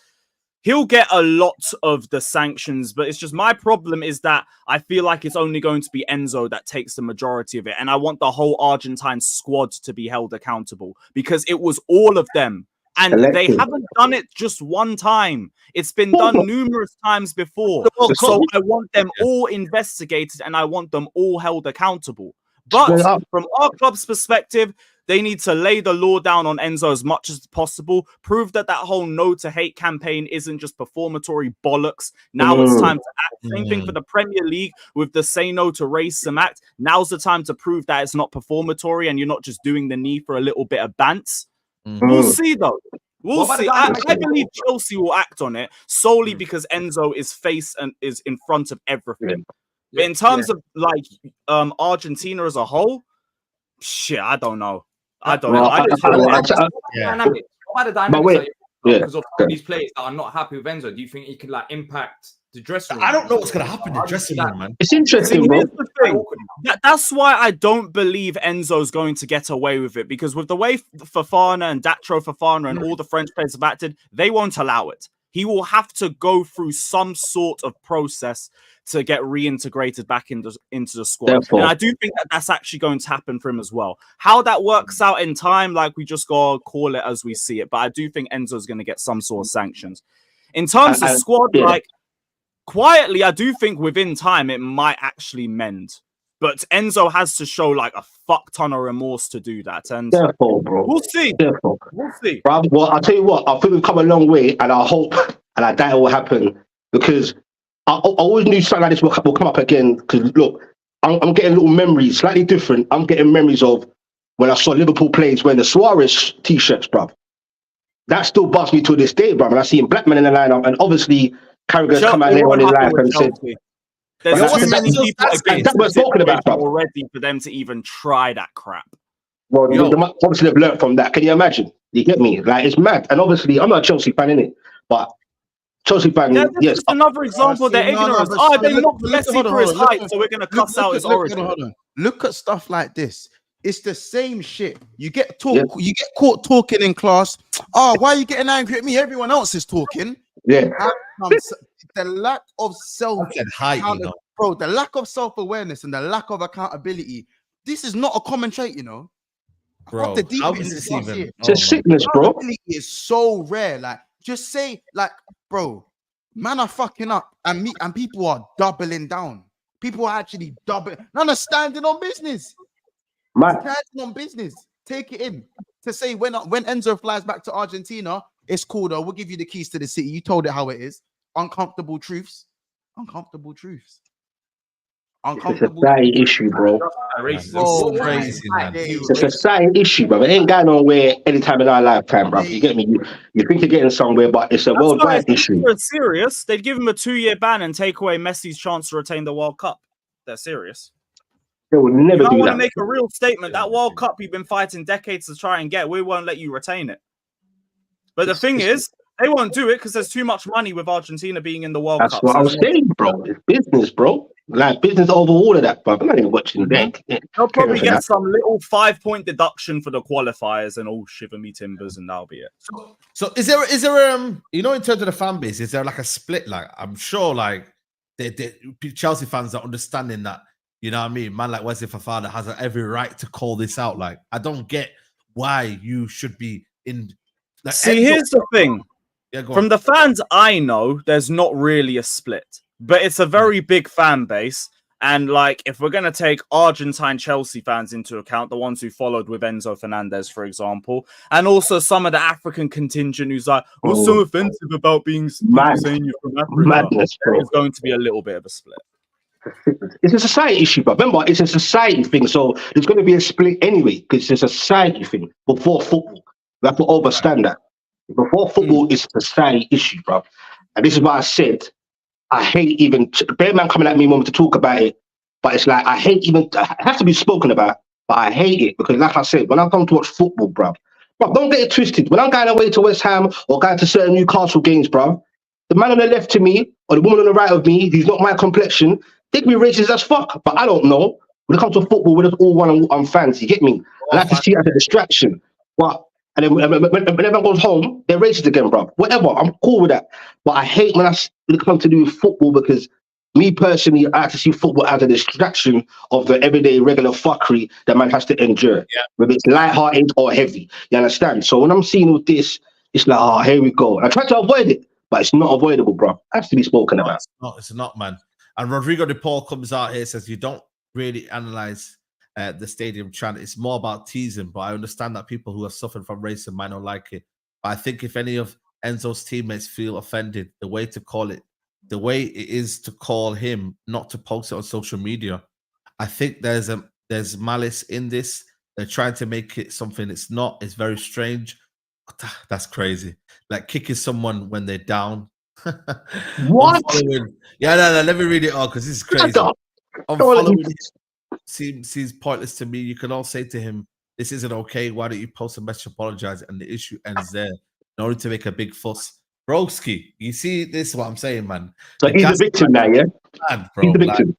He'll get a lot of the sanctions, but it's just my problem is that I feel like it's only going to be Enzo that takes the majority of it. And I want the whole Argentine squad to be held accountable because it was all of them. And they Collective. haven't done it just one time. It's been done numerous times before. So I want them all investigated and I want them all held accountable. But Straight up. from our club's perspective, They need to lay the law down on Enzo as much as possible. Prove that whole no to hate campaign isn't just performatory bollocks. Now it's time to act. Same thing for the Premier League with the say no to racism act. Now's the time to prove that it's not performatory and you're not just doing the knee for a little bit of bants. We'll see though. We'll see. I believe Chelsea will act on it solely because Enzo is face and is in front of everything. But in terms of like Argentina as a whole, shit, I don't know. I don't know. What about the dynamics? Because of these players that are not happy with Enzo, do you think he can like impact the dressing room? I don't know what's going to happen in the dressing room, man. It's interesting, bro. That's why I don't believe Enzo's going to get away with it, because with the way Fofana and Datro Fofana and all the French players have acted, they won't allow it. He will have to go through some sort of process to get reintegrated back into the squad. Therefore, and I do think that that's actually going to happen for him as well. How that works out in time, like, we just got to call it as we see it. But I do think Enzo's going to get some sort of sanctions. In terms of squad, like, quietly, I do think within time it might actually mend. But Enzo has to show like a fuck ton of remorse to do that. And therefore, bro, we'll see. Therefore. We'll see. Bro, well, I'll tell you what, I think we've come a long way, and I hope and I doubt it will happen, because I always knew something like this will come up again. Because look, I'm getting little memories, slightly different. I'm getting memories of when I saw Liverpool players wearing the Suarez t-shirts, bro. That still bugs me to this day, bro. And I see Black man in the lineup, and obviously Carragher's come out later on in life and said, there's too many people that we're talking about, bro, already for them to even try that crap. Well, they obviously have learned from that. Can you imagine? You get me? Like, it's mad. And obviously, I'm not a Chelsea fan, innit? But Chelsea fan, yes. Another example, they're ignorant. They mocked Messi for his height, so we're going to cuss out his origin. Look at stuff like this. It's the same shit. You get caught talking in class. Oh, why are you getting angry at me? Everyone else is talking. Yeah. The lack of bro, the lack of self-awareness and the lack of accountability. This is not a common trait, you know. Bro, how is this even? It's a sickness, bro. It's so rare. Like, just say, like, bro, man are fucking up, and people are doubling down. People are actually standing on business. Standing on business. Take it in. To say when Enzo flies back to Argentina, it's cool though. We'll give you the keys to the city. You told it how it is. Uncomfortable truths. It's a society issue, bro. Crazy, man. It's a society issue, bro. It ain't going nowhere anytime in our lifetime, bro. You get me? You think you're getting somewhere, but it's a worldwide issue. They're serious. They'd give him a 2-year ban and take away Messi's chance to retain the World Cup. They're serious. They will never do that. I want to make a real statement. That World Cup you've been fighting decades to try and get, we won't let you retain it. But the thing is, they won't do it because there's too much money with Argentina being in the World Cup. That's what I was saying, bro. It's business, bro. Like, business over all of that, bro. I'm not even watching that. They'll probably get some little 5-point deduction for the qualifiers and all shiver me timbers, and that'll be it. So is there you know, in terms of the fan base, is there like a split? Like, I'm sure like the Chelsea fans are understanding that, you know what I mean? Man like Wesley Fofana has every right to call this out. Like, I don't get why you should be in. Like, see, here's the thing. Yeah, from the fans I know, there's not really a split, but it's a very big fan base. And like, if we're going to take Argentine Chelsea fans into account, the ones who followed with Enzo Fernandez, for example, and also some of the African contingent who's like, what's so offensive about saying you're from Africa? Madness, bro. There's going to be a little bit of a split. It's a society issue, but remember, it's a society thing. So there's going to be a split anyway, because it's a society thing before football. We have to understand that. Before football, it's a society issue, bro. And this is why I said, I hate even bear man coming at me wanting to talk about it, but it's like I hate even it has to be spoken about, but I hate it because, like I said, when I come to watch football, bro, don't get it twisted. When I'm going away to West Ham or going to certain Newcastle games, bro, the man on the left to me or the woman on the right of me, he's not my complexion. They can be racist as fuck, but I don't know. When it comes to football, we're just all one fans. You get me? I like to see it as a distraction, but. And then when everyone goes home, they're racist again, bro. Whatever, I'm cool with that. But I hate when it comes to do with football, because me personally, I like to see football as a distraction of the everyday regular fuckery that man has to endure, whether it's lighthearted or heavy. You understand? So when I'm seeing all this, it's like, oh, here we go. And I try to avoid it, but it's not avoidable, bro. It has to be spoken about. It's not, man. And Rodrigo de Paul comes out here and says, you don't really analyze the stadium chant. It's more about teasing, but I understand that people who have suffered from racism might not like it. But I think if any of Enzo's teammates feel offended, the way it is to call him, not to post it on social media. I think there's malice in this. They're trying to make it something it's not. It's very strange. That's crazy. Like kicking someone when they're down. What? Yeah, no, let me read it all because this is crazy. Unfollowing seems pointless to me. You can all say to him, "This isn't okay. Why don't you post a message apologize?" And the issue ends there. In order to make a big fuss, Broski, you see this? Is what I'm saying, man. So he's a victim now, yeah. Man, bro, He's a victim.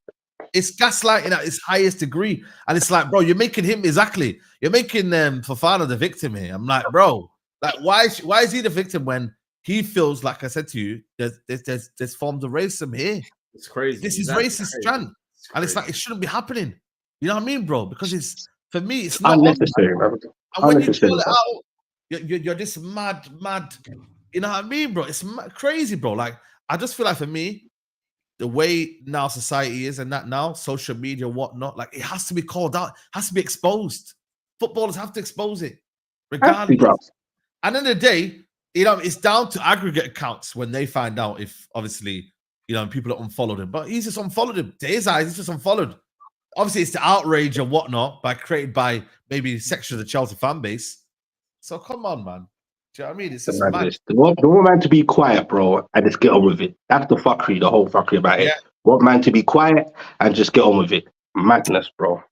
it's gaslighting at its highest degree, and it's like, bro, you're making him exactly. You're making Fofana the victim here. I'm like, bro, like, why is he the victim when he feels like I said to you, there's forms of racism here. It's crazy. This is racist chant, and it's like it shouldn't be happening. You know what I mean, bro? Because it's for me, it's not Unnecessary, man. and when you call it out, you're this mad. You know what I mean, bro? It's crazy, bro. Like I just feel like for me, the way now society is and that now social media, whatnot, like it has to be called out, has to be exposed. Footballers have to expose it, regardless. And in the day, you know, it's down to aggregate accounts when they find out if obviously, you know, people have unfollowed him. But he's just unfollowed him. To his eyes, he's just unfollowed. Obviously, it's the outrage and whatnot created by maybe section of the Chelsea fan base. So come on, man. Do you know what I mean? It's just mad. The one man to be quiet, bro, and just get on with it. That's the fuckery, the whole fuckery about it. One man to be quiet and just get on with it. Madness, bro.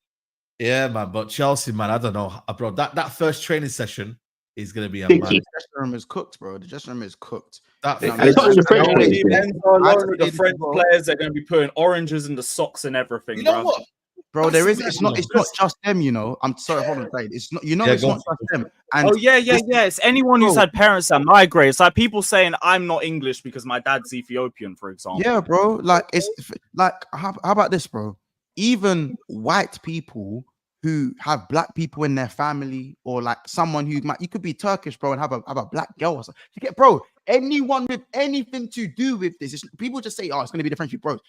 Yeah, man. But Chelsea, man, I don't know, bro. That first training session is going to be a Sticky. man. The dressing room is cooked, bro. The dressing room is cooked. That And it's not even the French players. The French players are going to be putting oranges in the socks and everything. You know what? Bro, That's there is. mad, It's not just them. You know. I'm sorry. Hold on, Saeed. It's not. You know, Yeah, it's go not on. just them. And It's anyone who's had parents that migrate. It's like people saying I'm not English because my dad's Ethiopian, for example. yeah, bro. Like it's like how about this, bro? Even white people who have black people in their family, or like someone who you could be Turkish, bro, and have a black girl or something. You get, bro. Anyone with anything to do with this, people just say, "Oh, it's going to be the French people," bro.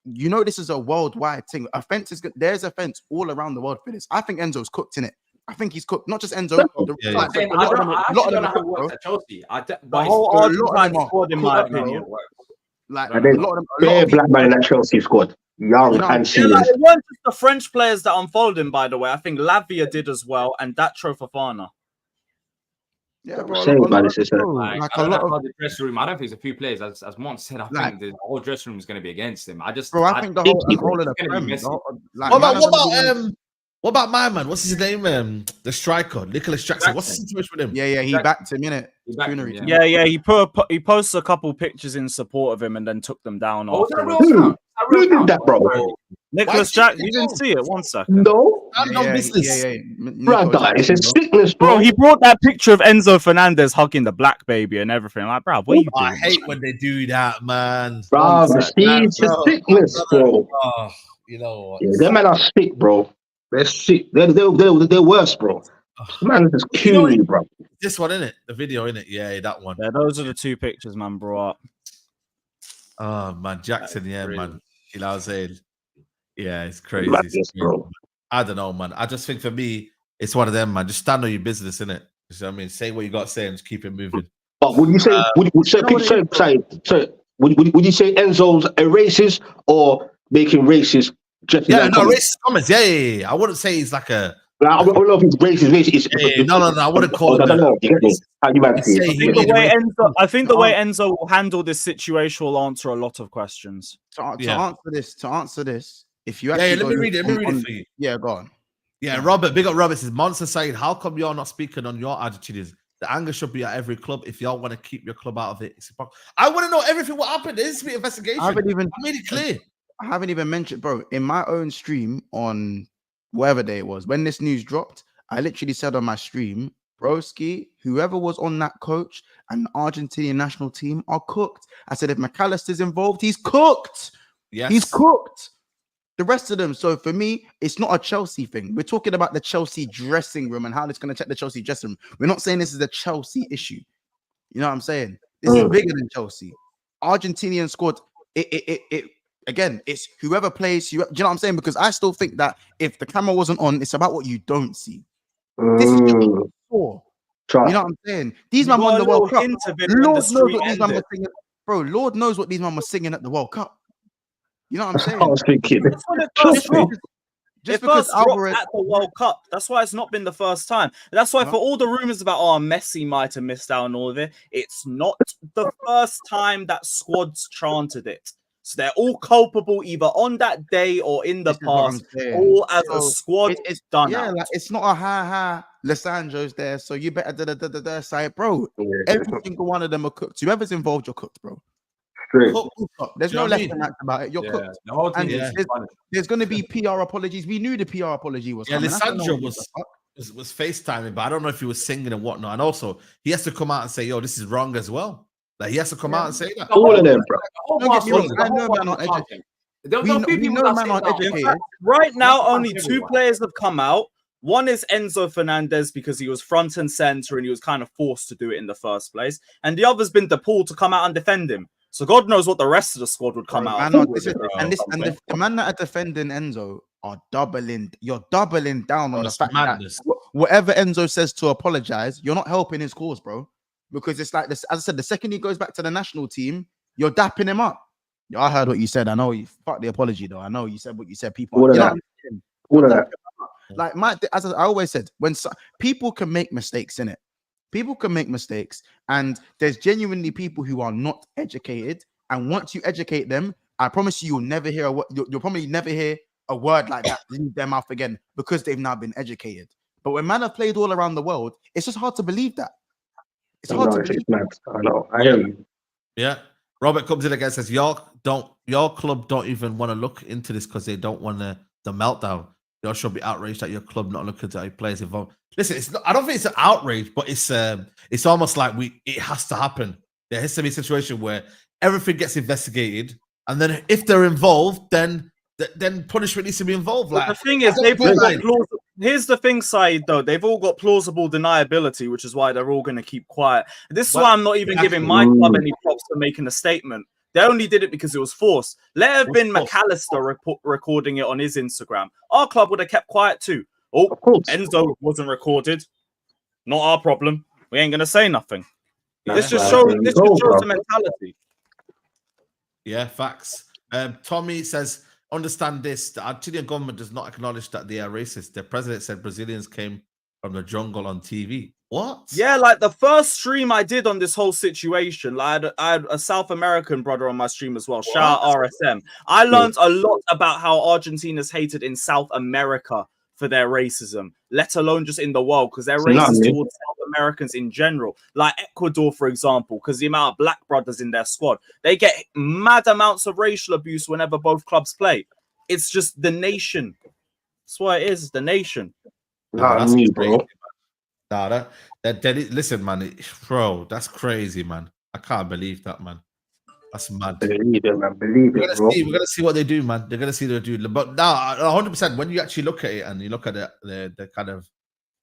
You know, this is a worldwide thing. Offense is good. There's offense all around the world for this. I think Enzo's cooked in it. I think he's cooked. Not just Enzo. Yeah, I don't know how it works at Chelsea. The whole Argentine squad, in my opinion. Like And then a lot of bare people, black man in that Chelsea squad. Young and Yeah, serious. it weren't just the French players that unfollowed him, by the way. I think Lavia did as well, and Datro Fofana. yeah, bro. Same, man, it's Like just a- like I a don't lot know of how the dressing room. I don't think it's a few players. As Mont said, I Like- think the whole dressing room is going to be against him. I bro. I think the whole of the it's gonna be Prem, messy. like, What about my man? What's his name? The striker, Nicholas Jackson. What's the situation with him? yeah, he backed him in it. He backed him, Funerary. Yeah, he posted a couple pictures in support of him and then took them down Oh, was that a real afterwards. count? Who did that, bro? Nicholas Why- Jack, you didn't see it. 1 second. No, Business. brother, it's a sickness, Bro, bro. he brought that picture of Enzo Fernandez hugging the black baby and everything. Like, bro, what are you I doing? hate when they do that, man. Bro, One it's a sickness, bro. Oh, you know what? Yeah, them men are sick, bro. They're sick. They're worse, bro. Man, this is You know cutie, bro. This one, innit? The video, innit? Yeah, that one. Yeah, those are the two pictures, man, brought up. Oh, man. Jackson, yeah, crazy. man. You know what I'm saying? Yeah, it's crazy. Madness, It's crazy, bro. man. I don't know, man. I just think for me, it's one of them, man. Just stand on your business, innit? You know what I mean? Say what you got to say and just keep it moving. But would you say? Would you say Enzo's a racist or making racist? Just Yeah, no, racist comments. Yeah. I wouldn't say he's like a. Like, I don't know if it's racist. Yeah, no. I wouldn't call it. I don't know. You get me? How you man I'd see say it? he- I think the way Enzo will handle this situation will answer a lot of questions. To Yeah. answer this, if you Yeah, actually let me read it. Let me read it for you. Yeah, go on. Yeah, Robert, big up Robert says, Monster saying, how come you're not speaking on your Argentinians? The anger should be at every club. If y'all want to keep your club out of it, I want to know everything what happened. There needs to be investigation. I made it clear. I haven't even mentioned, bro, in my own stream on whatever day it was, when this news dropped, I literally said on my stream, broski, whoever was on that coach and the Argentinian national team are cooked. I said, if McAllister's involved, he's cooked. Yes. He's cooked. The rest of them. So for me, it's not a Chelsea thing. We're talking about the Chelsea dressing room and how it's going to check the Chelsea dressing room. We're not saying this is a Chelsea issue. You know what I'm saying? This is bigger than Chelsea. Argentinian squad. again, it's whoever plays. Do you know what I'm saying? Because I still think that if the camera wasn't on, it's about what you don't see. This is just what you saw. You know what I'm saying? These man won the World Cup. Lord knows what these man were singing. Bro, Lord knows what these man were singing at the World Cup. You know what I'm saying? I was thinking. That's when it first dropped. Just it because first dropped Alvarez at the World Cup. That's why it's not been the first time. That's why for all the rumors about Messi might have missed out on all of it, it's not the first time that squads chanted it. So they're all culpable either on that day or in the past, all as a squad. It's done. Yeah, out. like it's not a ha. Lissandro's there, so you better say, bro. Every single one of them are cooked. Whoever's involved, you're cooked, bro. There's no left and right about it. You're cooked. The whole team there's going to be PR apologies. We knew the PR apology was coming. Lissandro was FaceTiming, but I don't know if he was singing and whatnot. And also, he has to come out and say, "Yo, this is wrong as well." Like he has to come out and say that. All of them, bro. Don't get me wrong. I know man not educated. We know man not educated. Right now, only two players have come out. One is Enzo Fernandez because he was front and center and he was kind of forced to do it in the first place. And the other's been DePaul to come out and defend him. So God knows what the rest of the squad would come out. The man that are defending Enzo are doubling. You're doubling down on the fact that whatever Enzo says to apologize, you're not helping his cause, bro. Because it's like this, as I said, the second he goes back to the national team, you're dapping him up. I heard what you said. I know you fuck the apology though. I know you said what you said. People, all of that. Like as I always said, when people can make mistakes in it, people can make mistakes, and there's genuinely people who are not educated. And once you educate them, I promise you'll never hear you'll probably never hear a word like that leave their mouth again because they've now been educated. But when man have played all around the world, it's just hard to believe that. It's hard to believe. I know. I hear you. Yeah. Robert comes in again and says, your club don't even want to look into this because they don't want the meltdown. You should be outraged that your club not looking at players involved. Listen, it's not, I don't think it's an outrage, but it's almost like it has to happen. There has to be a situation where everything gets investigated, and then if they're involved, then punishment needs to be involved. Like the thing is, here's the thing, Saeed, though. They've all got plausible deniability, which is why they're all going to keep quiet. This is why I'm not even giving my club any props for making a statement. They only did it because it was forced. Let it have been McAllister recording it on his Instagram. Our club would have kept quiet too. Oh, of course. Enzo wasn't recorded. Not our problem. We ain't going to say nothing. This just shows the mentality. Yeah, facts. Tommy says, understand this. The Argentinian government does not acknowledge that they are racist. The president said Brazilians came from the jungle on TV. What? Yeah, like the first stream I did on this whole situation, like I had a South American brother on my stream as well. Shout out RSM. I learned a lot about how Argentina's hated in South America for their racism, let alone just in the world, because they're racist towards South Americans in general. Like Ecuador, for example, because the amount of black brothers in their squad, they get mad amounts of racial abuse whenever both clubs play. It's just the nation. That's what it is, the nation. That's me, bro. Nah, listen, man, bro, that's crazy, man. I can't believe that, man. That's mad. Believe it, man. Believe it, bro. We're gonna see what they do, man. They're gonna see what they do. But now, 100%, when you actually look at it and you look at the kind of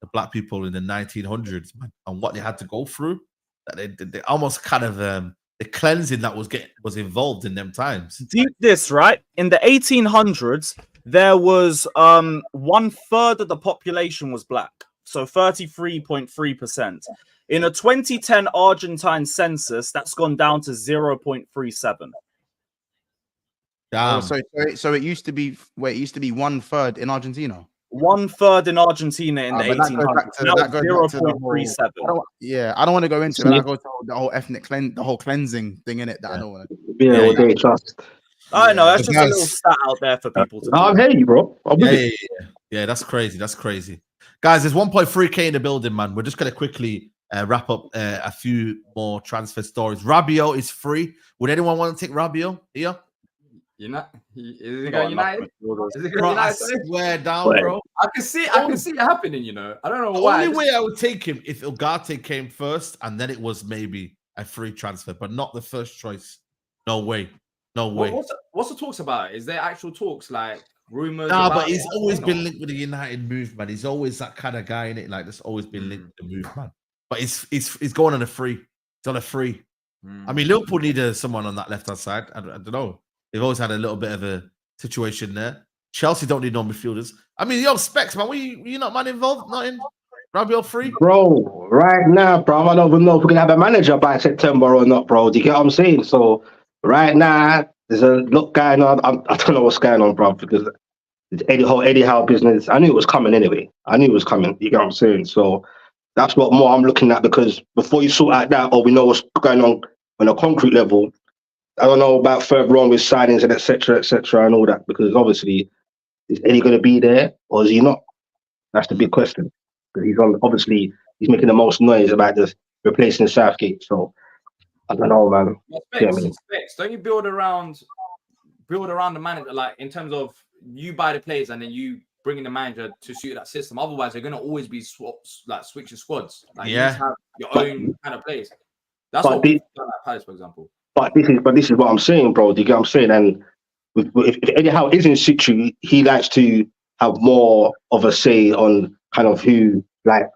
the black people in the 1900s, man, and what they had to go through, that they almost kind of the cleansing that was involved in them times. Deep this, right? In the 1800s, there was 1/3 of the population was black. So 33.3%. In a 2010 Argentine census, that's gone down to 0.37. Oh, so it used to be 1/3 in Argentina. 1/3 in Argentina in the 1800s. Now it's 0.37. I don't want to go into it. That goes to the whole the whole cleansing thing in it. That I don't want to. Yeah, they trust. I know that's just a little stat out there for people to. I'm hearing you, bro. Yeah, that's crazy. That's crazy. Guys, there's 1.3K in the building, man. We're just going to quickly wrap up a few more transfer stories. Rabiot is free. Would anyone want to take Rabiot here? Is it going United? Is it going I United? swear down, bro. I can see it happening, you know. I don't know why. The only way I would take him if Ugarte came first and then it was maybe a free transfer, but not the first choice. No way. No way. What's the talks about? Is there actual talks like rumors? Nah, but he's always been linked with the United move, man. He's always that kind of guy in it. Like, that's always been linked with the move, man. But he's going on a free. It's on a free. I mean, Liverpool needed someone on that left hand side. I don't know. They've always had a little bit of a situation there. Chelsea don't need no midfielders. I mean, yo, Specs, man, you not man involved? Not in Rabiot free? Bro, right now, bro, I don't even know if we're gonna have a manager by September or not, bro. Do you get what I'm saying? So right now, there's a lot going on. I don't know what's going on, bro, because the whole Eddie Howe business, I knew it was coming anyway. I knew it was coming. You get what I'm saying? So that's what more I'm looking at, because before you sort out that, or we know what's going on a concrete level, I don't know about further on with signings and etc., and all that, because obviously, is Eddie going to be there or is he not? That's the big question. Because obviously he's making the most noise about this replacing Southgate. So I don't know, man. Specs, don't you build around the manager, like in terms of you buy the players and then you bring in the manager to suit that system. Otherwise, they're going to always be switching squads. Like you need to have your own kind of players. That's what we've done at Palace, for example. But this is what I'm saying, bro. Do you get what I'm saying? And if Eddie Howe is in situ, he likes to have more of a say on kind of who, like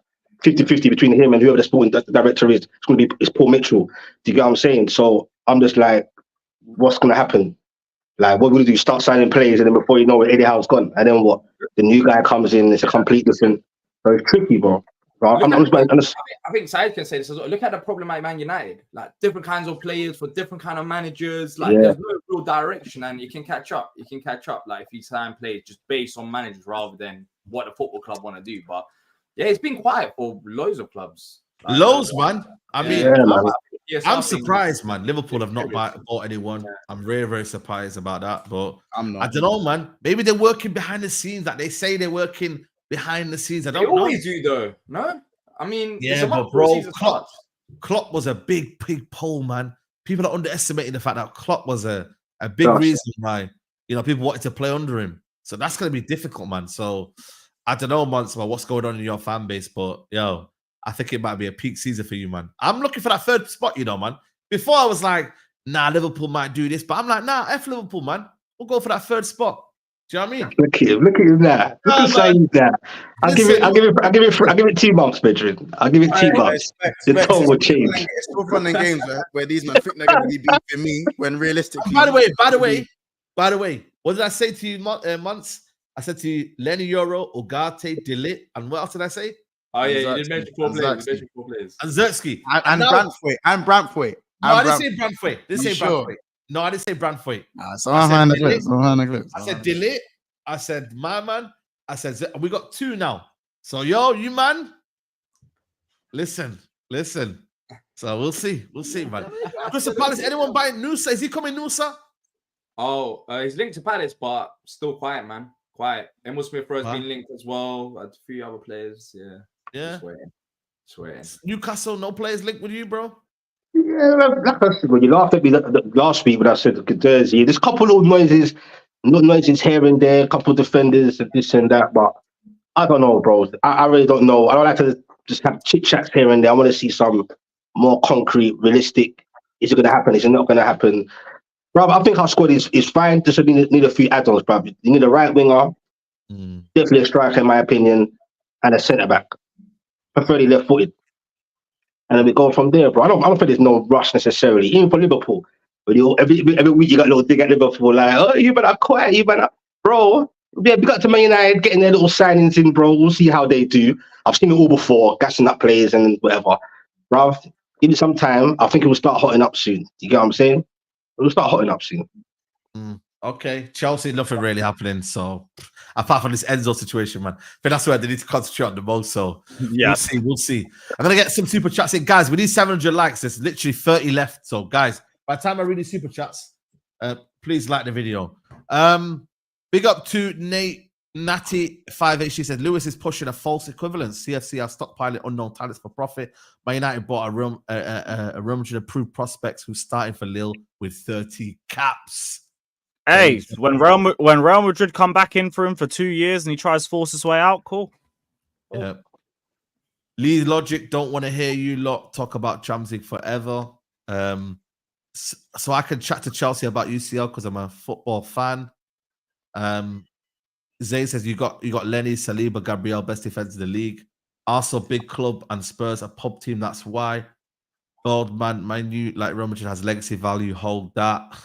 50-50 between him and whoever the sporting director is. It's Paul Mitchell. Do you get what I'm saying? So I'm just like, what's going to happen? Like, what will we do? Start signing players, and then before you know it, Eddie Howe's gone. And then what? The new guy comes in, it's a complete different. So it's tricky, bro. I think Saeed can say this as well. Look at the problem at Man United. Like different kinds of players for different kind of managers. Like there's no real direction, and you can catch up. Like if you sign players just based on managers rather than what the football club want to do. But yeah, it's been quiet for loads of clubs. Like, loads, man. I mean, I'm surprised, man. Liverpool have not bought anyone. I'm very, very surprised about that. But I don't know, man. Maybe they're working behind the scenes. Like they say they're working behind the scenes. I don't know. They always do, though. No? I mean, yeah, but bro, Klopp was a big pull, man. People are underestimating the fact that Klopp was a big reason why, people wanted to play under him. So that's going to be difficult, man. So I don't know, man, about what's going on in your fan base, but yo, I think it might be a peak season for you, man. I'm looking for that third spot, man. Before I was like, nah, Liverpool might do this, but I'm like, nah, F Liverpool, man. We'll go for that third spot. Do you know what I mean? Look at him there. Look at Saeed there. I'll give it 2 months, Benjamin. I'll give it 2 months. The tone will change. It's still fun in games where these men think they're going to be beating me when realistically. By the way, what did I say to you months? I said to you, Leny Yoro, Ugarte, Delit, and what else did I say? Oh yeah, you did mention 4 players. And Zertsky. And Brantford. No, I didn't say Brantford. No, I didn't say Brantford. I said Delit. I said my man. I said we got 2 now. So you man, listen. So we'll see, man. Crystal Palace. Anyone buying Nusa? Is he coming, Nusa? Oh, he's linked to Palace, but still quiet, man. Quiet. Emil Smith-Rowe's been linked as well. A few other players. Yeah. Just waiting. Newcastle, no players linked with you, bro. Yeah, when you laughed at me last week when I said Thursday, there's a couple of noises here and there, a couple of defenders and this and that, but I don't know, bro. I really don't know. I don't like to just have chit chats here and there. I want to see some more concrete, realistic. Is it going to happen? Is it not going to happen? Bro, I think our squad is fine. Just need a few add-ons, bro. You need a right winger, definitely a striker, in my opinion, and a centre back, preferably left-footed. And then we go from there, bro. I don't think there's no rush necessarily, even for Liverpool. But every week you got a little dig at Liverpool, like, oh, you better quiet, bro. Yeah, we got to Man United getting their little signings in, bro. We'll see how they do. I've seen it all before, gassing up players and whatever. Bro, give it some time. I think it will start hotting up soon. You get what I'm saying? It will start hotting up soon. Okay, Chelsea, nothing really happening. So, apart from this Enzo situation, man, but that's where they need to concentrate on the most. So, we'll see. I'm gonna get some super chats in, guys. We need 700 likes. There's literally 30 left. So, guys, by the time I read these super chats, please like the video. Big up to Natty 5H. She said Lewis is pushing a false equivalence. CFC are stockpiling unknown talents for profit. Man United bought a Real Madrid approved prospects who's starting for Lille with 30 caps. Hey, when Real Madrid come back in for him for 2 years and he tries to force his way out, cool. Yeah. Lee Logic, don't want to hear you lot talk about Champions League forever. So I can chat to Chelsea about UCL because I'm a football fan. Zay says you got Leny, Saliba, Gabriel, best defense in the league. Arsenal, big club, and Spurs, a pub team. That's why. Gold man, mind you, like Real Madrid has legacy value. Hold that.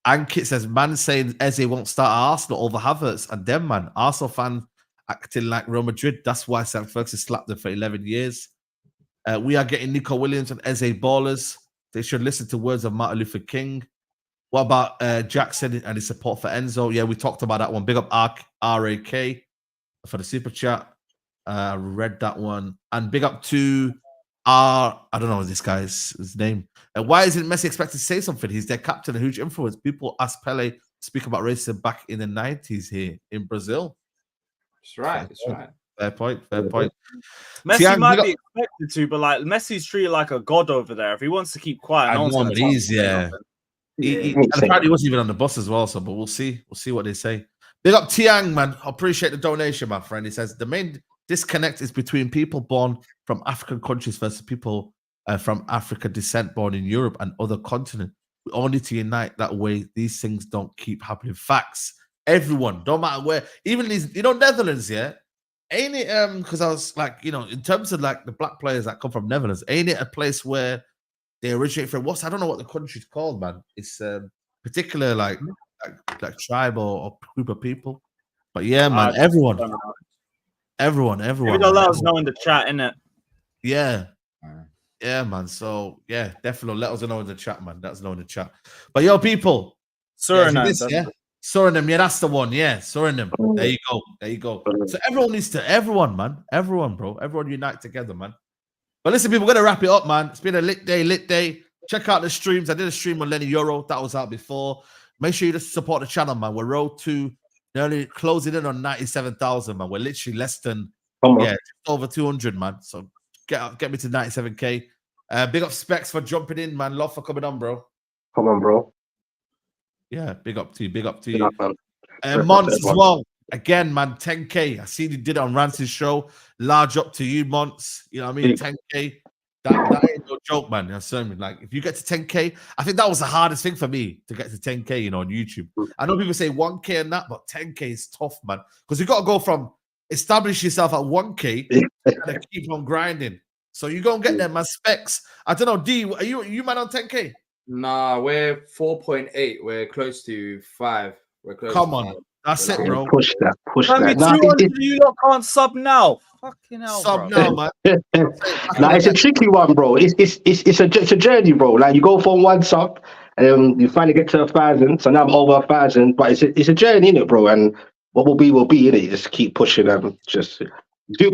Ankit says, man saying Eze won't start at Arsenal over Havertz. And them, man, Arsenal fan acting like Real Madrid. That's why Sam Ferguson slapped them for 11 years. We are getting Nico Williams and Eze ballers. They should listen to words of Martin Luther King. What about Jackson and his support for Enzo? Yeah, we talked about that one. Big up RAK for the super chat. I read that one. And big up to I don't know this guy's his name. Why isn't Messi expected to say something? He's their captain, a huge influence. People ask Pele to speak about racism back in the 90s here in Brazil. That's right. That's right. Fair point. Fair point. Messi Tiang, might be expected to, but like Messi's treated like a god over there. If he wants to keep quiet, no one's gonna He apparently wasn't even on the bus as well. So, but we'll see. We'll see what they say. Big up Tiang, man. I appreciate the donation, my friend. He says the main disconnect is between people born from African countries versus people from African descent born in Europe and other continents. We all need to unite that way. These things don't keep happening. Facts. Everyone, don't matter where, even these, Netherlands, yeah. Ain't it because I was like, in terms of like the black players that come from Netherlands, ain't it a place where they originate from? I don't know what the country's called, man. It's particular like tribe or group of people. But yeah, man, everyone. Maybe they'll let us know in the chat, innit? Yeah. Yeah, man. So yeah, definitely let us know in the chat, man. Let us know in the chat. But yo, people. Suriname, Suriname, yeah, that's the one. Yeah, Suriname. There you go. There you go. So everyone, man. Everyone, bro. Everyone unite together, man. But listen, people, we're gonna wrap it up, man. It's been a lit day. Check out the streams. I did a stream on Leny Yoro. That was out before. Make sure you just support the channel, man. We're road to nearly closing in on 97,000, man. We're literally less than just over 200, man. So get me to 97K. Big up Specs for jumping in, man. Love for coming on, bro. Come on, bro. Yeah, big up to you. Mons as well. Again, man, 10K. I seen you did it on Rance's show. Large up to you, Mons. You know what I mean? 10K. That ain't no joke, man. You know what I mean? Like, if you get to 10K, I think that was the hardest thing for me to get to 10K, on YouTube. I know people say 1K and that, but 10K is tough, man. Because you got to go from establish yourself at 1K and keep on grinding. So you go and get there, man. Specs. I don't know, D, are you man on 10K? Nah, we're 4.8. We're close to 5. We're close. Come on. That's it, bro. Push that. Nah, 200 you lot can't sub now. Fucking hell, sub bro. now, man. Nah, it's a tricky one, bro. It's a journey, bro. Like you go from 1 sub and then you finally get to 1,000. So now I'm over 1,000. But it's a journey, innit, bro? And what will be, innit? You just keep pushing them. Just do it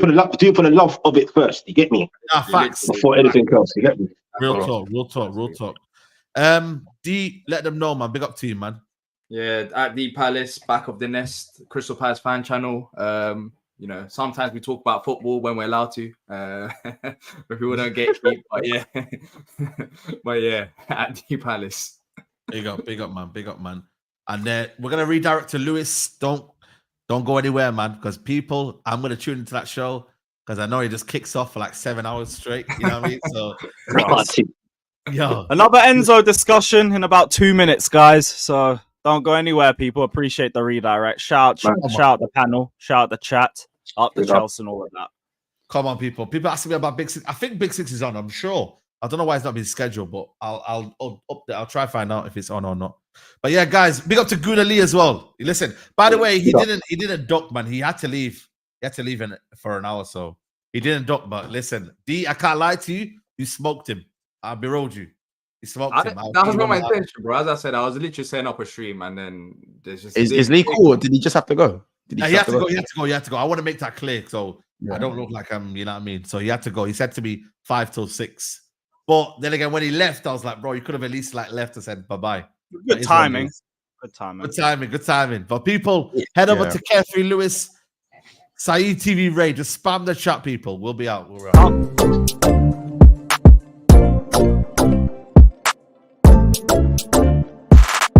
for the love of it first. You get me? Nah, facts. Before anything else, you get me? Real talk. D, let them know, man. Big up to you, man. Yeah, at the Palace, back of the nest, Crystal Palace fan channel. Sometimes we talk about football when we're allowed to. But people don't get deep, but yeah, at the Palace. Big up, man. And then we're gonna redirect to Lewis. Don't go anywhere, man, because I'm gonna tune into that show because I know he just kicks off for like 7 hours straight. You know what I mean? So. Another Enzo discussion in about 2 minutes, guys. So don't go anywhere, people. Appreciate the redirect. Shout the panel, shout the chat, up the Chelsea and all of that. Come on, people. People asking me about Big Six. I think Big Six is on. I'm sure. I don't know why it's not been scheduled, but I'll update. I'll try to find out if it's on or not. But yeah, guys, big up to Guna Lee as well. Listen, by the way, he didn't duck, man. He had to leave. He had to leave for an hour, so he didn't duck. But listen, D, I can't lie to you. You smoked him. I berolled you. He smoked him. That was not my intention, bro. As I said, I was literally setting up a stream, and then there's just is Lee cool? Did he just have to go? He had to go. I want to make that clear, so I don't look like I'm. You know what I mean? So he had to go. He said to me 5 till 6. But then again, when he left, I was like, bro, you could have at least left and said bye bye. Good timing. Good timing. But people, head over to Carefree Lewis, Saeed TV Ray. Just spam the chat, people. We'll be out.